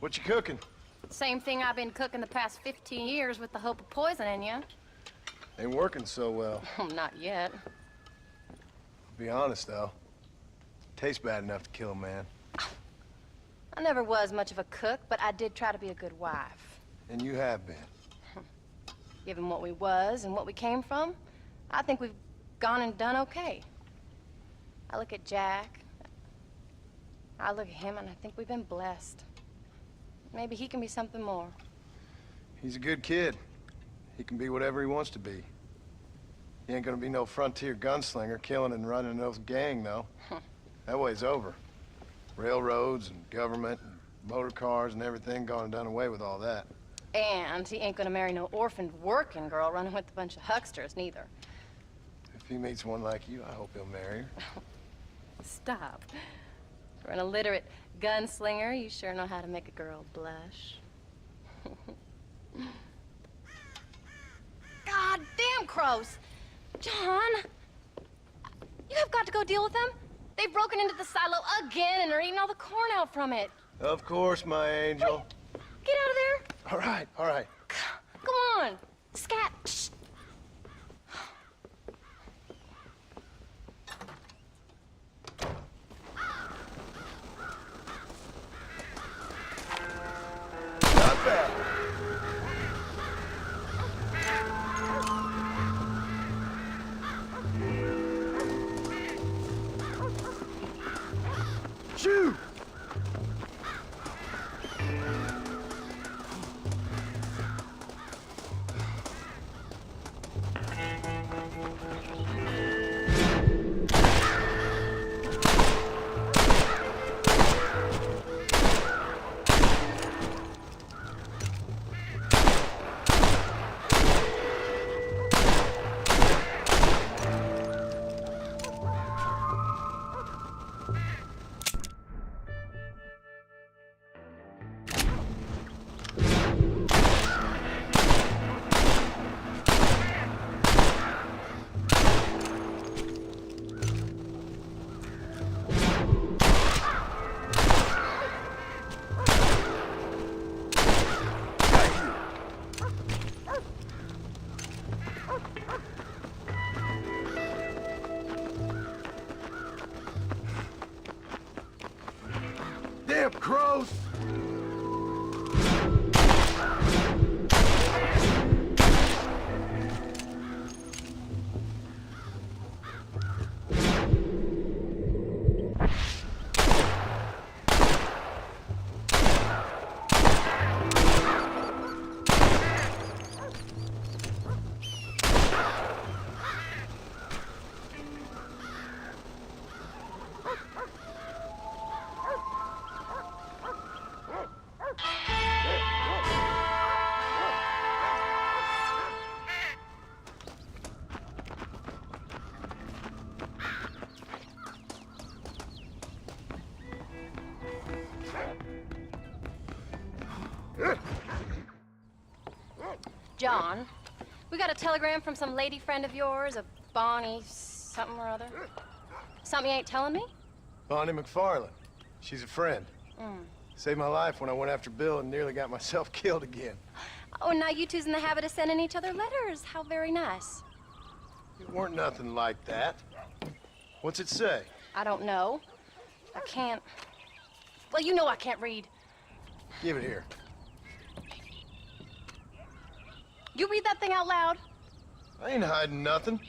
What you cooking?
Same thing I've been cooking the past 15 years with the hope of poisoning you.
Ain't working so well.
Not yet.
Be honest, though. Tastes bad enough to kill a man.
I never was much of a cook, but I did try to be a good wife.
And you have been.
Given what we was and what we came from, I think we've gone and done okay. I look at Jack. I look at him and I think we've been blessed. Maybe he can be something more.
He's a good kid. He can be whatever he wants to be. He ain't gonna be no frontier gunslinger killing and running no gang, though. That way's over. Railroads and government and motor cars and everything gone and done away with all that.
And he ain't gonna marry no orphaned working girl running with a bunch of hucksters, neither.
If he meets one like you, I hope he'll marry her.
Stop. For an illiterate gunslinger, you sure know how to make a girl blush. God damn crows! John! You have got to go deal with them. They've broken into the silo again and are eating all the corn out from it.
Of course, my angel.
Wait, get out of there.
All right, all right.
Go on. Scat. Shh.
Not bad. Shoot! Damn crows!
John, we got a telegram from some lady friend of yours, a Bonnie something or other. Something you ain't telling me?
Bonnie McFarland. She's a friend. Saved my life when I went after Bill and nearly got myself killed again.
Oh, now you two's in the habit of sending each other letters. How very nice.
It weren't nothing like that. What's it say?
I don't know. I can't... Well, you know I can't read.
Give it here.
You read that thing out loud?
I ain't hiding nothing.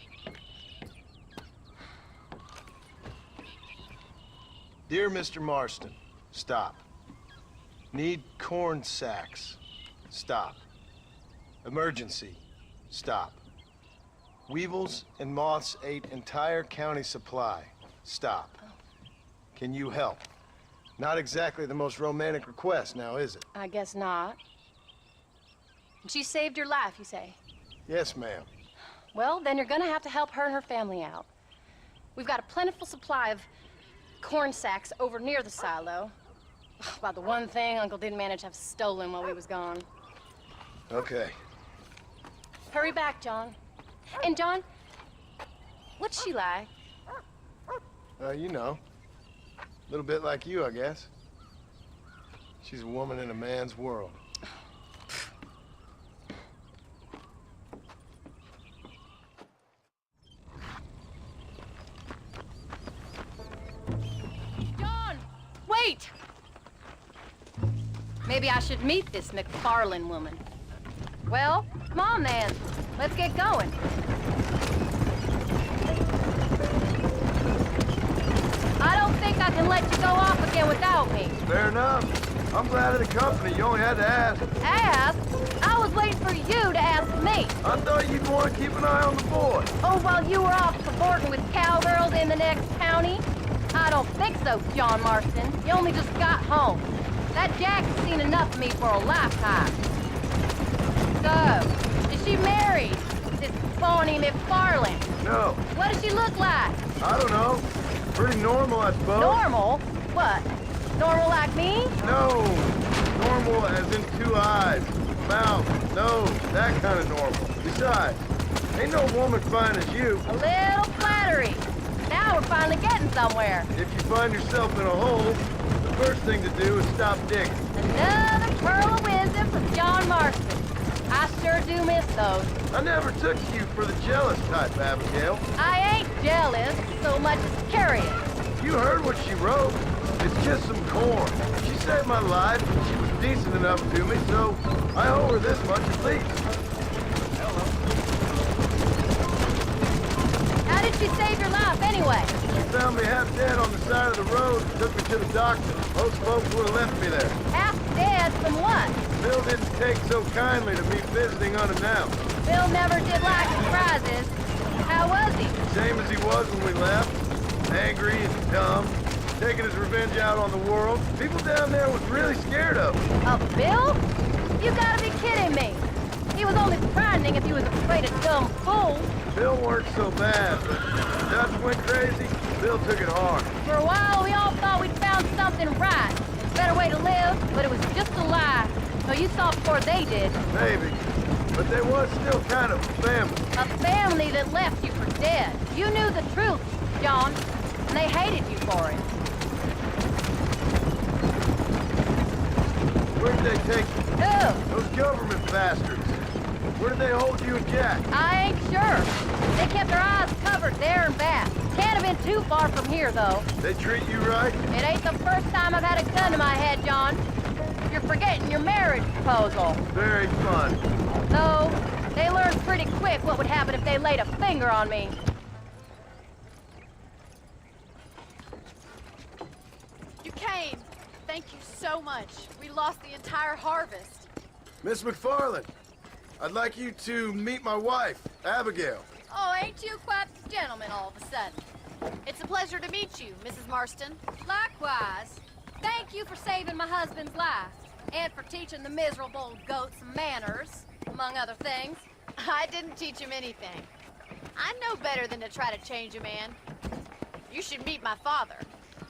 Dear Mr. Marston, stop. Need corn sacks. Stop. Emergency. Stop. Weevils and moths ate entire county supply. Stop. Can you help? Not exactly the most romantic request now, is it?
I guess not. She saved your life, you say?
Yes, ma'am.
Well, then you're gonna have to help her and her family out. We've got a plentiful supply of corn sacks over near the silo. About the one thing Uncle didn't manage to have stolen while we was gone.
Okay.
Hurry back, John. And John, what's she like?
You know. A little bit like you, I guess. She's a woman in a man's world.
John! Wait! Maybe I should meet this McFarland woman. Well, come on then. Let's get going. I don't think I can let you go off again without me.
Fair enough. I'm glad of the company. You only had to ask.
Ask? I was waiting for you to ask me.
I thought you'd want to keep an eye on the boy.
Oh, while you were off cavorting with cowgirls in the next county? I don't think so, John Marston. You only just got home. That Jack has seen enough of me for a lifetime. So, is she married? This phony McFarland?
No.
What does she look like?
I don't know. Pretty normal, I suppose.
Normal? What? Normal like me?
No. Normal as in 2 eyes, mouth, nose, that kind of normal. Besides, ain't no woman fine as you.
A little flattery. Now we're finally getting somewhere.
If you find yourself in a hole, the first thing to do is stop digging.
Another pearl of wisdom from John Marston. I sure do miss those.
I never took you for the jealous type, Abigail.
I ain't jealous so much as curious.
You heard what she wrote. It's just some corn. She saved my life, and she was decent enough to me, so I owe her this much at least.
How did she save your life anyway?
She found me half dead on the side of the road and took me to the doctor. Most folks would have left me there.
Half dead from what?
Bill didn't take so kindly to me visiting unannounced.
Bill never did like surprises. How was he?
Same as he was when we left. Angry and dumb. Taking his revenge out on the world. People down there was really scared of him.
Of Bill? You gotta be kidding me. He was only frightening if he was afraid of dumb fools.
Bill weren't so bad, but Dutch went crazy. Bill took it hard.
For a while, we all thought we'd found something right. A better way to live, but it was just a lie. So you saw before they did.
Maybe. But they was still kind of a family.
A family that left you for dead. You knew the truth, John, and they hated you for it.
Where did they take you?
Who?
Those government bastards. Where did they hold you and Jack?
I ain't sure. They kept their eyes covered there and back. Can't have been too far from here, though.
They treat you right?
It ain't the first time I've had a gun to my head, John. You're forgetting your marriage proposal.
Very fun.
Though, they learned pretty quick what would happen if they laid a finger on me.
You came. Thank you so much. We lost the entire harvest.
Miss McFarland, I'd like you to meet my wife, Abigail.
Oh, ain't you quite the gentleman all of a sudden? It's a pleasure to meet you, Mrs. Marston.
Likewise. Thank you for saving my husband's life. And for teaching the miserable old goat some manners, among other things.
I didn't teach him anything. I know better than to try to change a man. You should meet my father.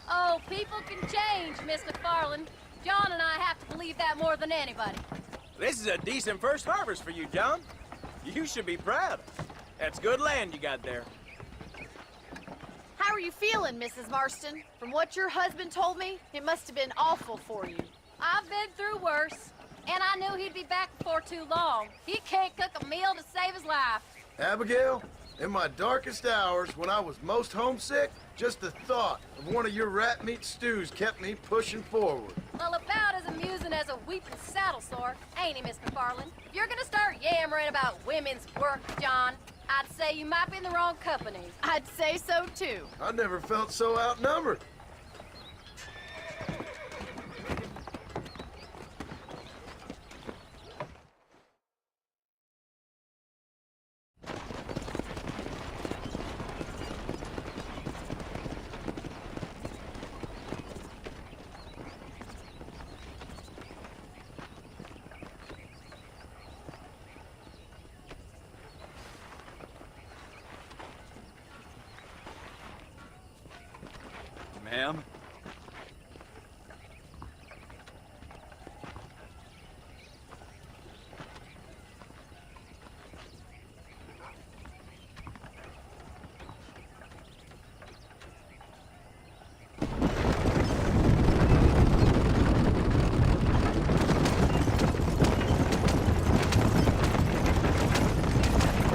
Oh, people can change, Miss McFarland. John and I have to believe that more than anybody.
This is a decent first harvest for you, John. You should be proud. That's good land you got there.
How are you feeling, Mrs. Marston? From what your husband told me, it must have been awful for you.
I've been through worse, and I knew he'd be back before too long. He can't cook a meal to save his life.
Abigail, in my darkest hours, when I was most homesick, just the thought of one of your rat meat stews kept me pushing forward.
Well, about as amusing as a weeping saddle sore, ain't he, Miss McFarland? If you're gonna start yammering about women's work, John, I'd say you might be in the wrong company.
I'd say so, too.
I never felt so outnumbered.
Ma'am?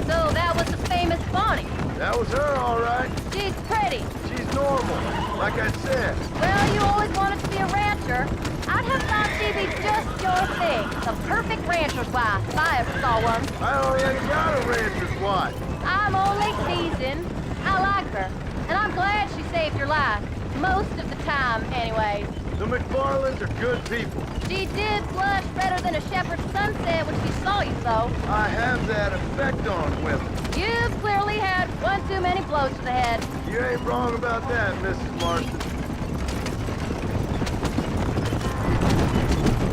So that was the famous Bonnie.
That was her, all right.
She's pretty.
She's normal, like I said.
Well, you always wanted to be a rancher. I'd have thought she'd be just your thing. The perfect rancher's wife, if I ever saw one.
I already got a rancher's wife.
I'm only teasing. I like her, and I'm glad she saved your life. Most of the time, anyways.
The McFarlands are good people.
She did blush redder than a shepherd's sunset when she saw you, though.
I have that effect on women.
You've clearly had one too many blows to the head.
You ain't wrong about that, Mrs. Marston.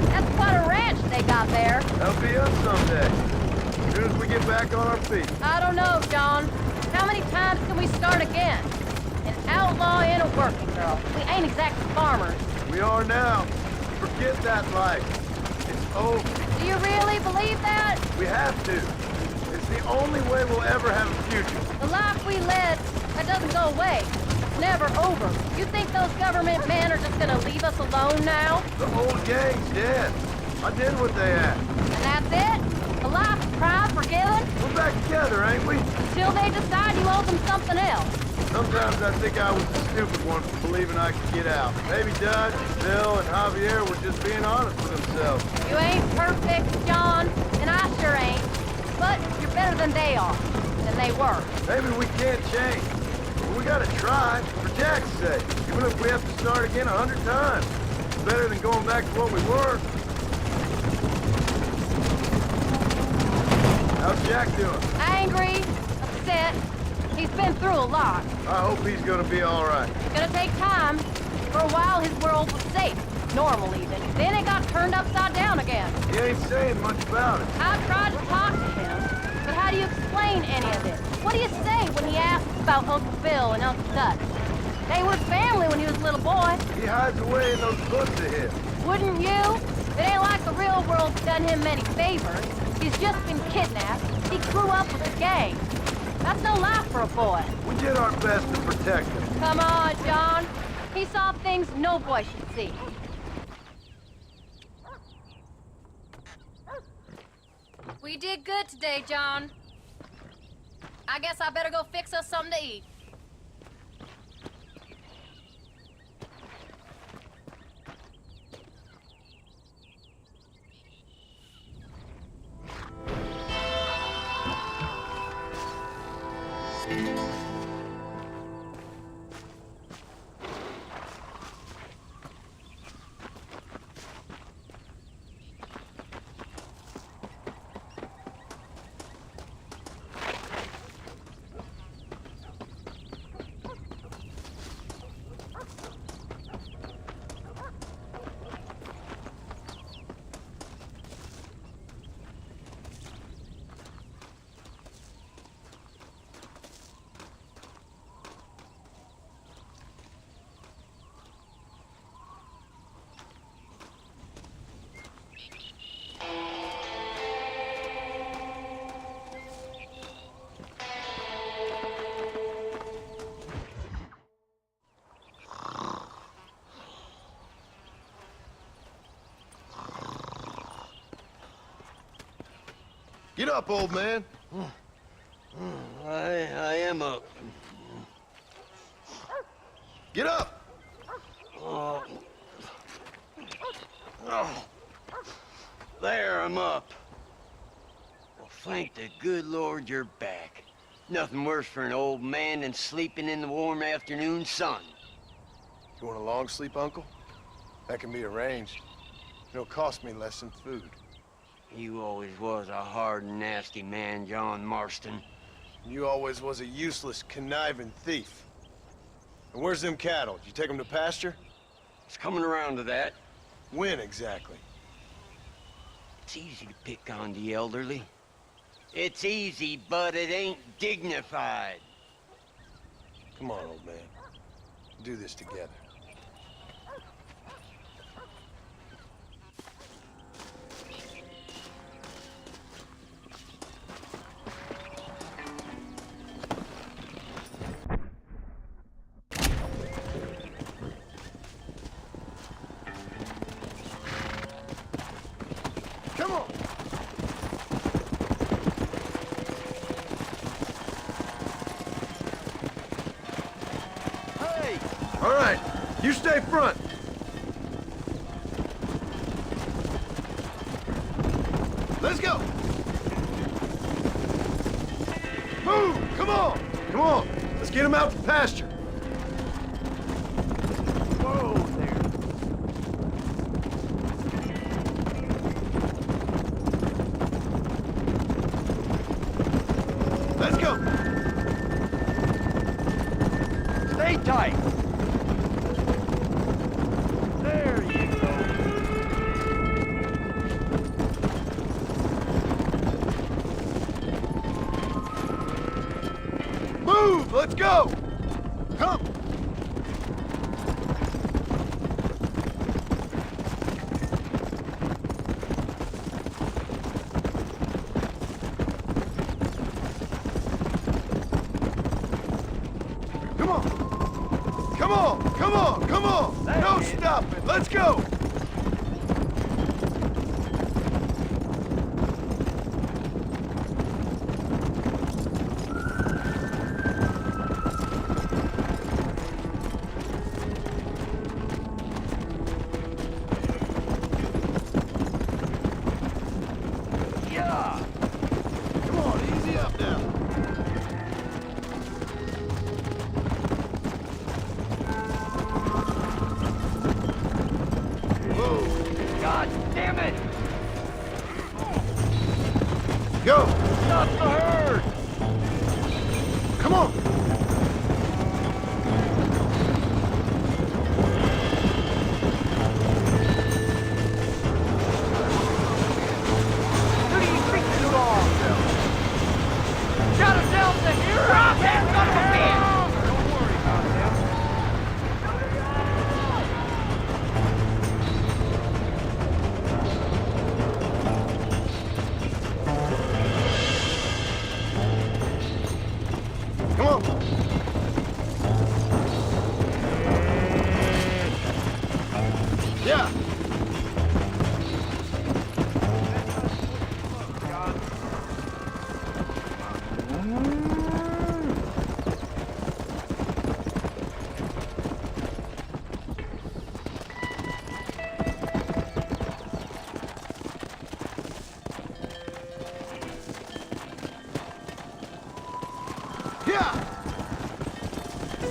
That's quite a ranch they got there.
That'll be us someday. As soon as we get back on our feet.
I don't know, John. How many times can we start again? An outlaw and a working girl. We ain't exactly farmers.
We are now. Forget that life. It's over.
Do you really believe that?
We have to. It's the only way we'll ever have a future.
The life we led, that doesn't go away. It's never over. You think those government men are just gonna leave us alone now?
The old gang's dead. I did what they asked.
And that's it? A life of crime forgiven?
We're back together, ain't we?
Until they decide you owe them something else.
Sometimes I think I was the stupid one for believing I could get out. Maybe Dutch, Bill, and Javier were just being honest with themselves.
You ain't perfect, John, and I sure ain't. But you're better than they are, than they were.
Maybe we can't change. But we gotta try, for Jack's sake. Even if we have to start again 100 times. It's better than going back to what we were. How's Jack doing?
Angry, upset. He's been through a lot.
I hope he's gonna be all right.
It's gonna take time. For a while, his world was safe. Normal, even. Then it got turned upside down again.
He ain't saying much about it.
I tried to talk to him, but how do you explain any of it? What do you say when he asks about Uncle Bill and Uncle Dutch? They were family when he was a little boy.
He hides away in those books of his.
Wouldn't you? It ain't like the real world's done him many favors. He's just been kidnapped. He grew up with a gang. That's no life for a boy.
We did our best to protect him.
Come on, John. He saw things no boy should see. We did good today, John. I guess I better go fix us something to eat.
Get up, old man.
I am up.
Get up!
Oh. There, I'm up. Well, thank the good Lord you're back. Nothing worse for an old man than sleeping in the warm afternoon sun.
You want a long sleep, Uncle? That can be arranged. It'll cost me less than food.
You always was a hard and nasty man, John Marston.
You always was a useless, conniving thief. And where's them cattle? Did you take them to pasture?
It's coming around to that.
When exactly?
It's easy to pick on the elderly. It's easy, but it ain't dignified.
Come on, old man. Do this together. Come on!
Hey!
All right, you stay front. Let's go! Move! Come on! Come on! Let's get him out to pasture.
Whoa there.
let's go! Come! Come on! Come on! Come on! Come on! No stopping! Let's go! Come on, easy up now. Whoa.
God damn it!
Go!
Stop the herd!
Come on!
Who do you think you are? Shut yourselves a hero! Drop that son of a bitch! Don't worry about him.
Come on! Yeah! Yeah!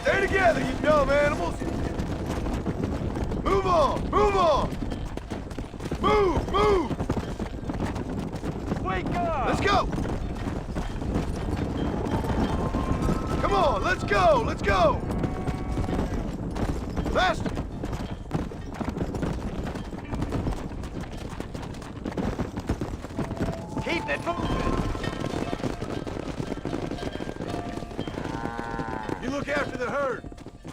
Stay together, you dumb animals! Move on! Move on! Move! Move!
Wake up!
Let's go! Come on, let's go! Let's go! Faster!
Keep it moving!
You look after the herd.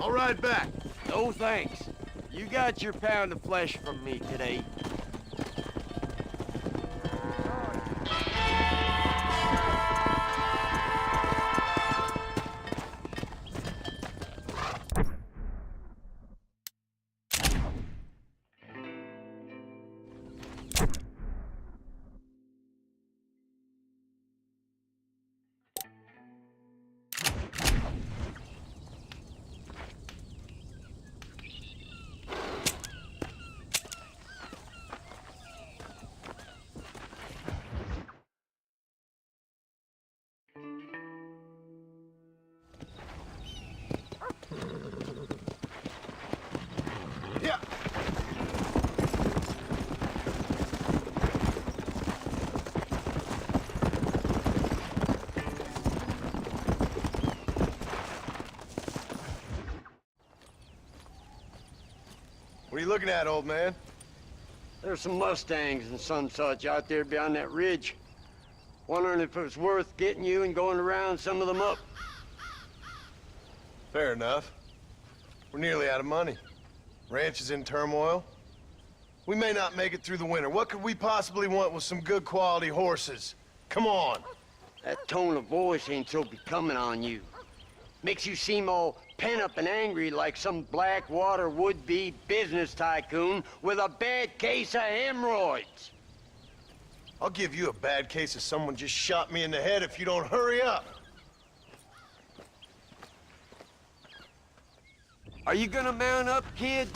I'll ride back.
No thanks. You got your pound of flesh from me today.
Yeah! What are you looking at, old man?
There's some Mustangs and some such out there beyond that ridge. Wondering if it was worth getting you and going around some of them up.
Fair enough. We're nearly out of money. Ranch is in turmoil. We may not make it through the winter. What could we possibly want with some good quality horses? Come on.
That tone of voice ain't so becoming on you. Makes you seem all pent up and angry like some Blackwater would-be business tycoon with a bad case of hemorrhoids.
I'll give you a bad case of someone just shot me in the head if you don't hurry up.
Are you gonna mount up, kid?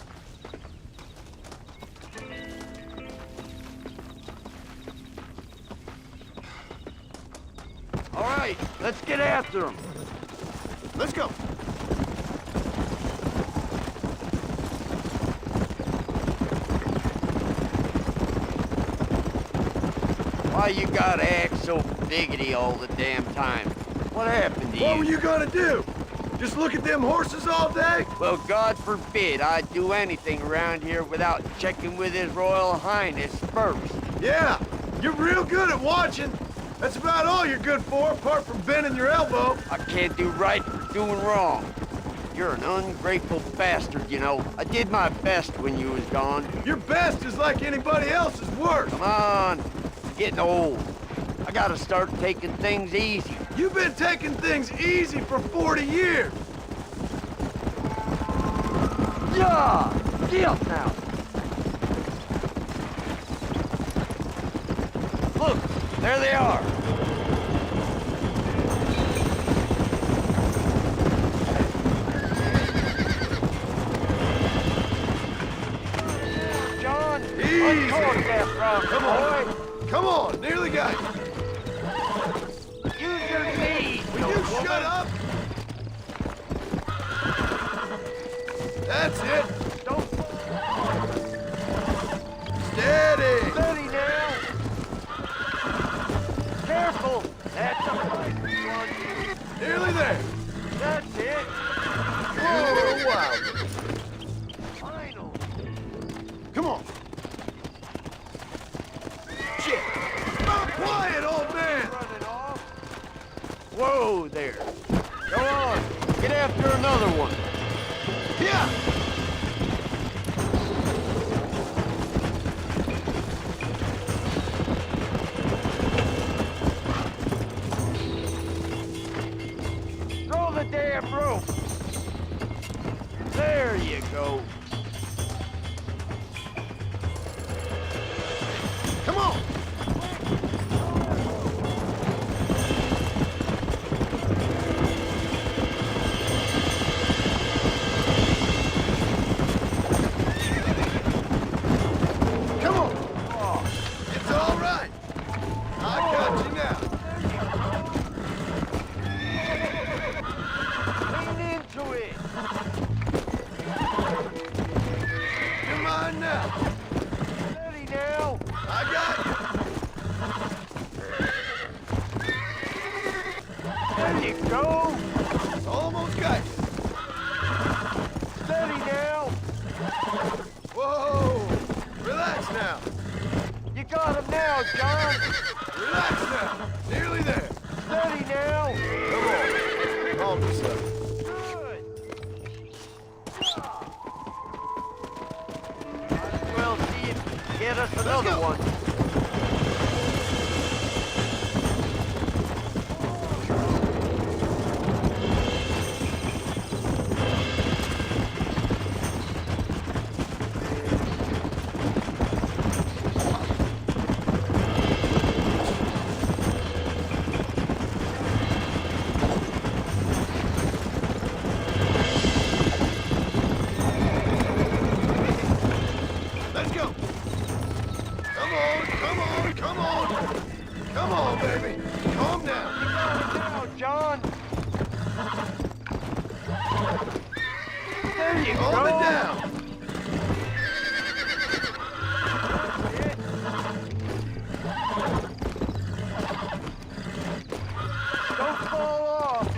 All right, let's get after them.
Let's go.
Why you gotta act so biggity all the damn time? What happened to you?
What were you gonna do? Just look at them horses all day?
Well, God forbid I'd do anything around here without checking with His Royal Highness first.
Yeah, you're real good at watching. That's about all you're good for, apart from bending your elbow.
I can't do right for doing wrong. You're an ungrateful bastard, you know. I did my best when you was gone.
Your best is like anybody else's worst.
Come on, I'm getting old. I gotta start taking things easy.
You've been taking things easy for 40 years.
Yeah, get up now. Look, there they are. John, uncork that frog,
Come on. Come on, nearly got you.
Use your knees,
Will you shut up? That's it.
Don't
Steady.
Steady now. Careful. That's a fight one.
Nearly there.
That's it.
Whoa, wow.
Final.
Come on. Shit. Quiet, old man.
Running off. Whoa there. Go on. Get after another one.
Yeah.
Throw the damn rope. There you go.
Come on. Come on. It's all right. I got you now.
Lean into it.
You're mine now.
Steady now.
I got you.
There you go.
Almost got you.
Steady now.
Whoa. Relax now.
You got him now, John.
Relax now. Nearly there.
Steady now.
Come on. Calm yourself.
Good. Might as well see if you can get us another
go.
one.
Let's go. Come on, come on, come on. Come on, baby. Calm down.
You got it now, John. There you
Calm
go.
it down.
Don't fall off.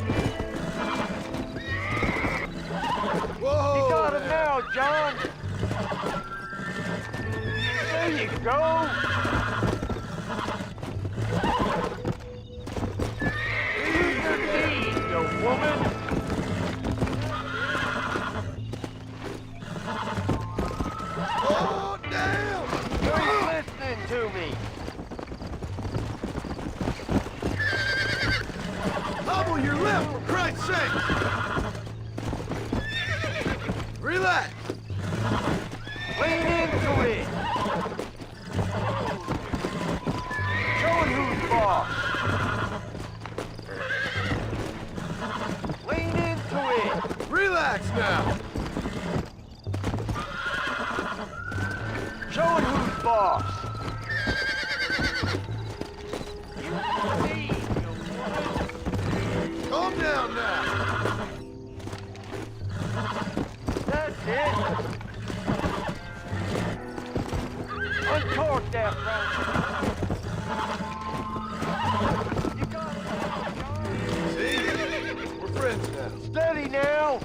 Whoa.
You got him
there.
now, John. There you go. Use your knees, you woman.
Oh, down.
You're listening to me.
Hobble your lip, for Christ's sake. Relax.
Lean into it. Showing who's boss. Lean into it.
Relax now.
Showing who's boss. You lead, you woman.
Calm down now.
That's it. Uncork that front. You got it, John.
See? We're friends now.
Steady now.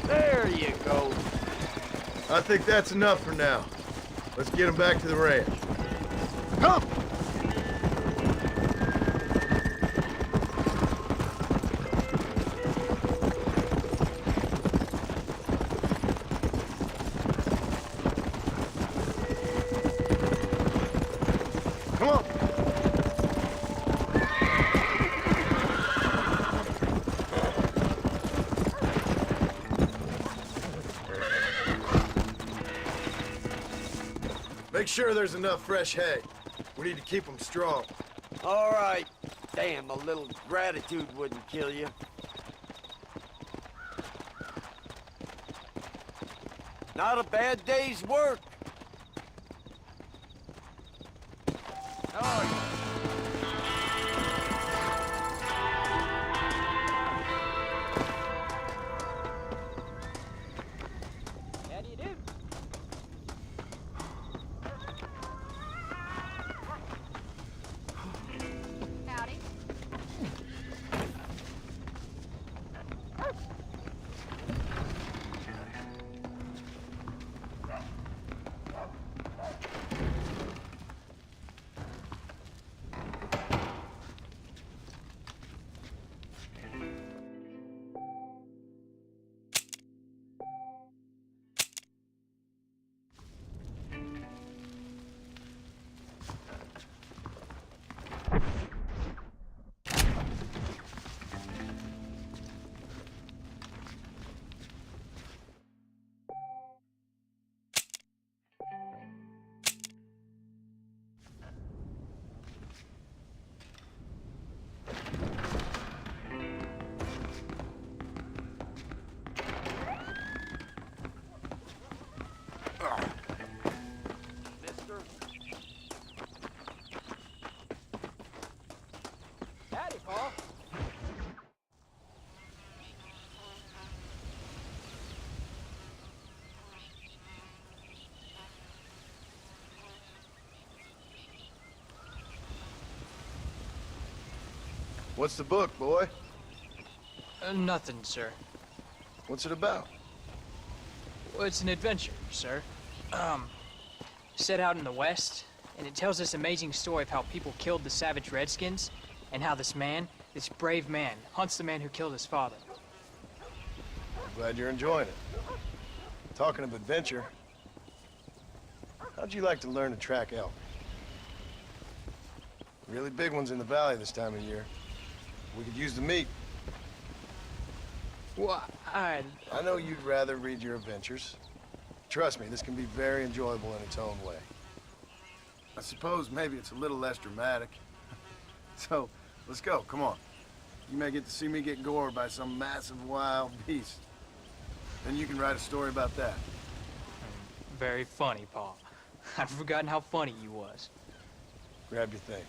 There you go.
I think that's enough for now. Let's get him back to the ranch. Come! Make sure there's enough fresh hay. We need to keep them strong.
All right. Damn, a little gratitude wouldn't kill you. Not a bad day's work. Oh,
How do you do?
Howdy.
Howdy, Paul.
What's the book, boy?
Nothing, sir.
What's it about?
Well, it's an adventure, sir. Set out in the West, and it tells this amazing story of how people killed the savage Redskins, and how this man, this brave man, hunts the man who killed his father.
Glad you're enjoying it. Talking of adventure, how'd you like to learn to track elk? Really big ones in the valley this time of year. We could use the meat.
Well,
I know you'd rather read your adventures. Trust me, this can be very enjoyable in its own way. I suppose maybe it's a little less dramatic. So, let's go, come on. You may get to see me get gored by some massive wild beast. Then you can write a story about that.
Very funny, Paul. I'd forgotten how funny you was.
Grab your things.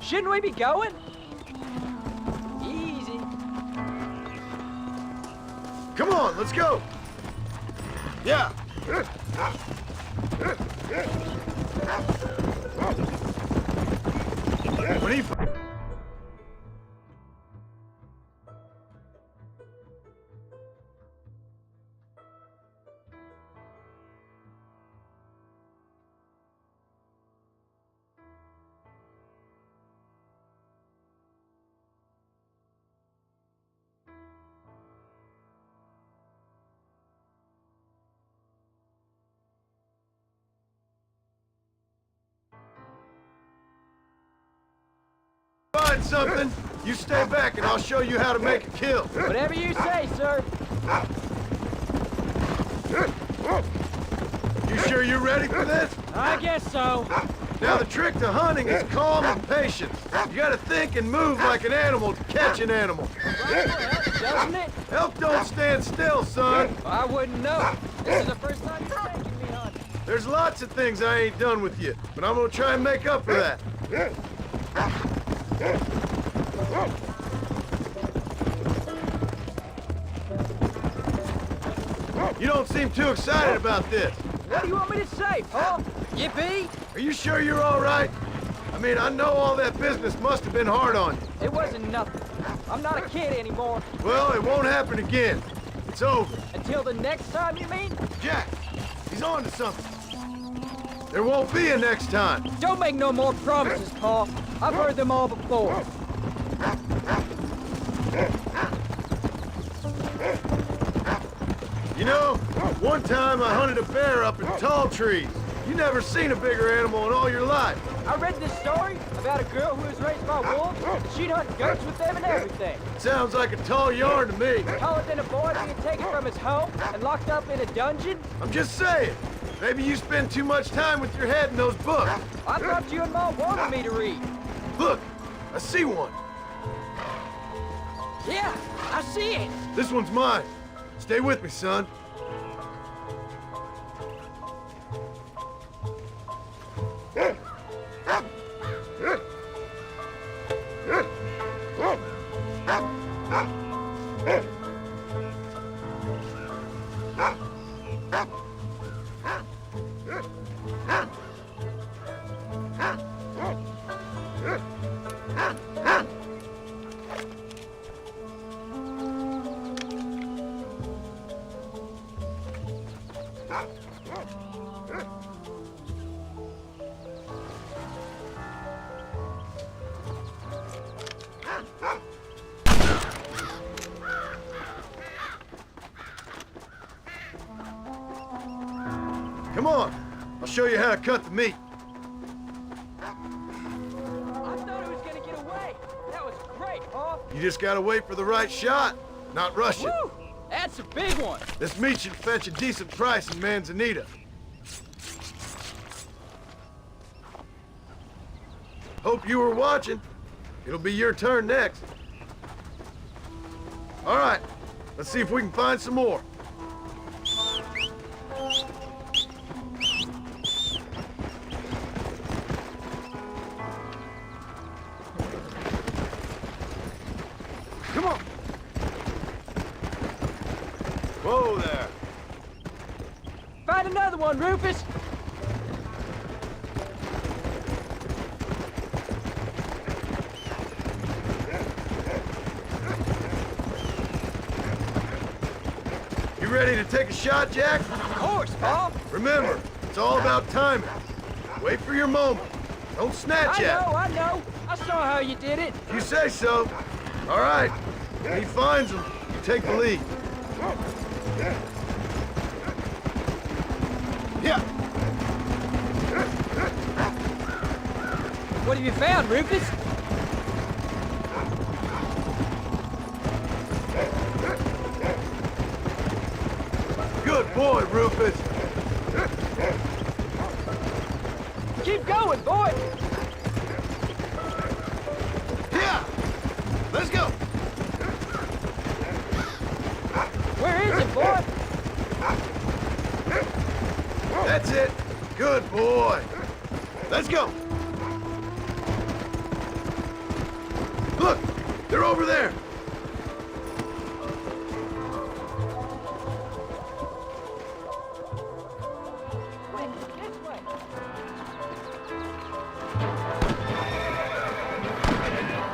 Shouldn't we be going? Easy.
Come on, let's go! Yeah! When he... Find something, you stay back and I'll show you how to make a kill.
Whatever you say, sir.
You sure you're ready for this?
I guess so.
Now the trick to hunting is calm and patience. You gotta think and move like an animal to catch an animal.
Doesn't it?
Elk don't stand still, son.
I wouldn't know. This is the first time you're taking me hunting.
There's lots of things I ain't done with you, but I'm gonna try and make up for that. You don't seem too excited about this.
What do you want me to say, Paul? Yippee?
Are you sure you're all right? I mean, I know all that business must have been hard on you.
It wasn't nothing. I'm not a kid anymore.
Well, it won't happen again. It's over.
Until the next time, you mean?
Jack, he's on to something. There won't be a next time.
Don't make no more promises, Paul. I've heard them all before.
You know, one time I hunted a bear up in tall trees. You never seen a bigger animal in all your life.
I read this story about a girl who was raised by wolves. She'd hunt goats with them and everything.
Sounds like a tall yarn to me.
Taller than a boy being taken from his home and locked up in a dungeon?
I'm just saying. Maybe you spend too much time with your head in those books.
I thought you and Mom wanted me to read.
Look, I see one.
Yeah, I see it.
This one's mine. Stay with me, son. Come on, I'll show you how to cut the meat.
I thought it was gonna get away. That was great, Paul.
You just gotta wait for the right shot, not rush it.
Woo! That's a big one.
This meat should fetch a decent price in Manzanita. Hope you were watching. It'll be your turn next. All right, let's see if we can find some more. Come on. Whoa there.
Find another one, Rufus.
You ready to take a shot, Jack?
Of course, Paul.
Remember, it's all about timing. Wait for your moment. Don't snatch at it.
I know. I saw how you did it.
You say so. All right. When he finds them, you take the lead. Yeah.
What have you found, Rufus?
Good boy, Rufus.
Keep going, boy.
Yeah. Let's go.
Where is it, boy?
That's it. Good boy. Let's go. Look, they're over there.
Wait, this way.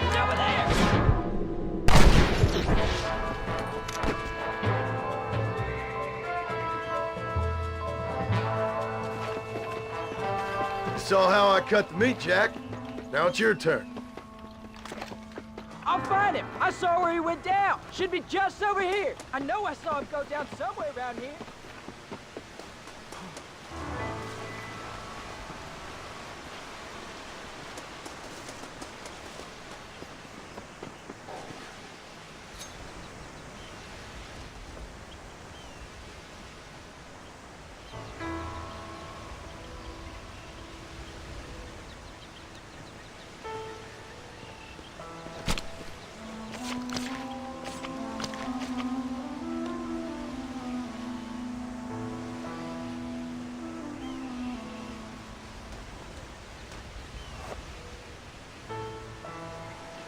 He's over there.
You saw how I cut the meat, Jack. Now it's your turn.
I'll find him. I saw where he went down. Should be just over here. I know I saw him go down somewhere around here.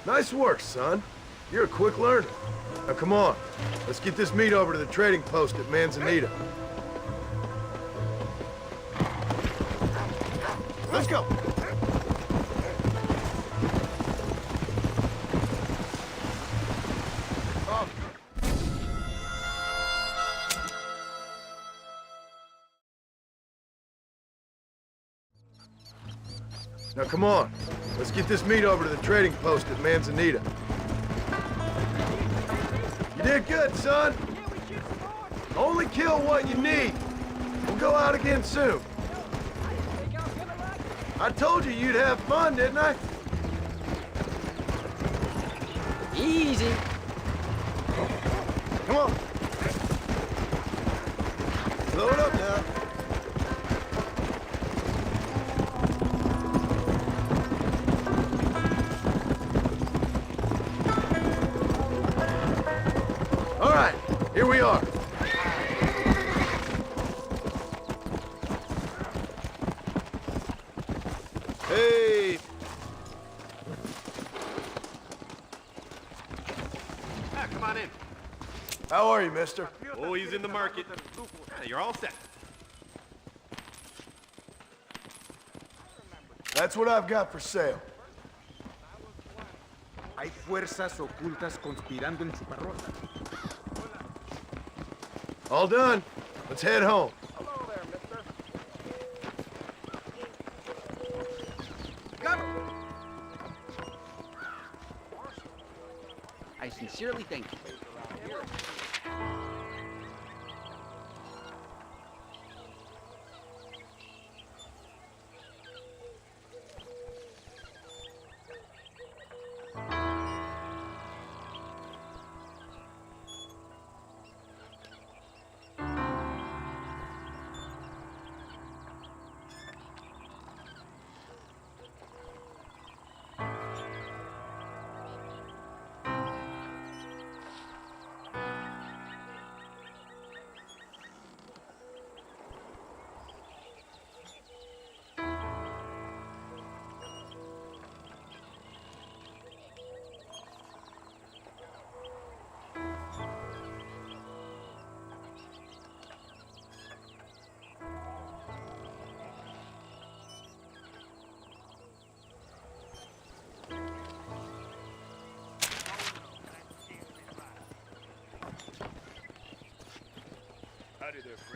Nice work, son. You're a quick learner. Now come on, let's get this meat over to the trading post at Manzanita. Let's go. Now come on. Let's get this meat over to the trading post at Manzanita. You did good, son. Only kill what you need. We'll go out again soon. I told you you'd have fun, didn't I?
Easy.
Come on. Load up now. All right, here we are. Hey.
Come on in.
How are you, mister?
Oh, he's in the market. Yeah, you're all set.
That's what I've got for sale.
Hay fuerzas ocultas conspirando en su parroquia.
All done. Let's head home.
I sincerely thank you.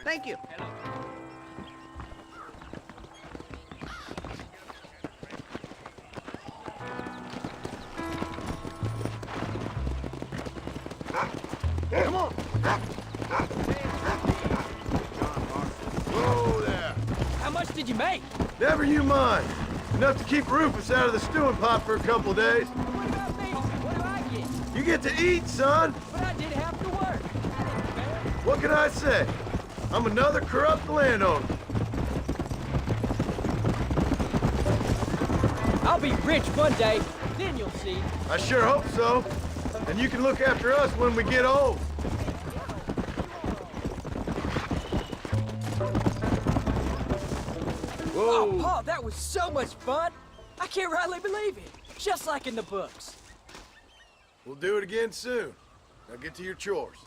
Thank you.
Come on. Whoa there.
How much did you make?
Never you mind. Enough to keep Rufus out of the stewing pot for a couple days.
What about me? What do I get?
You get to eat, son.
But I did have to work.
What can I say? I'm another corrupt landowner.
I'll be rich one day, then you'll see.
I sure hope so. And you can look after us when we get old.
Whoa. Oh, Paul, that was so much fun. I can't rightly believe it. Just like in the books.
We'll do it again soon. Now get to your chores.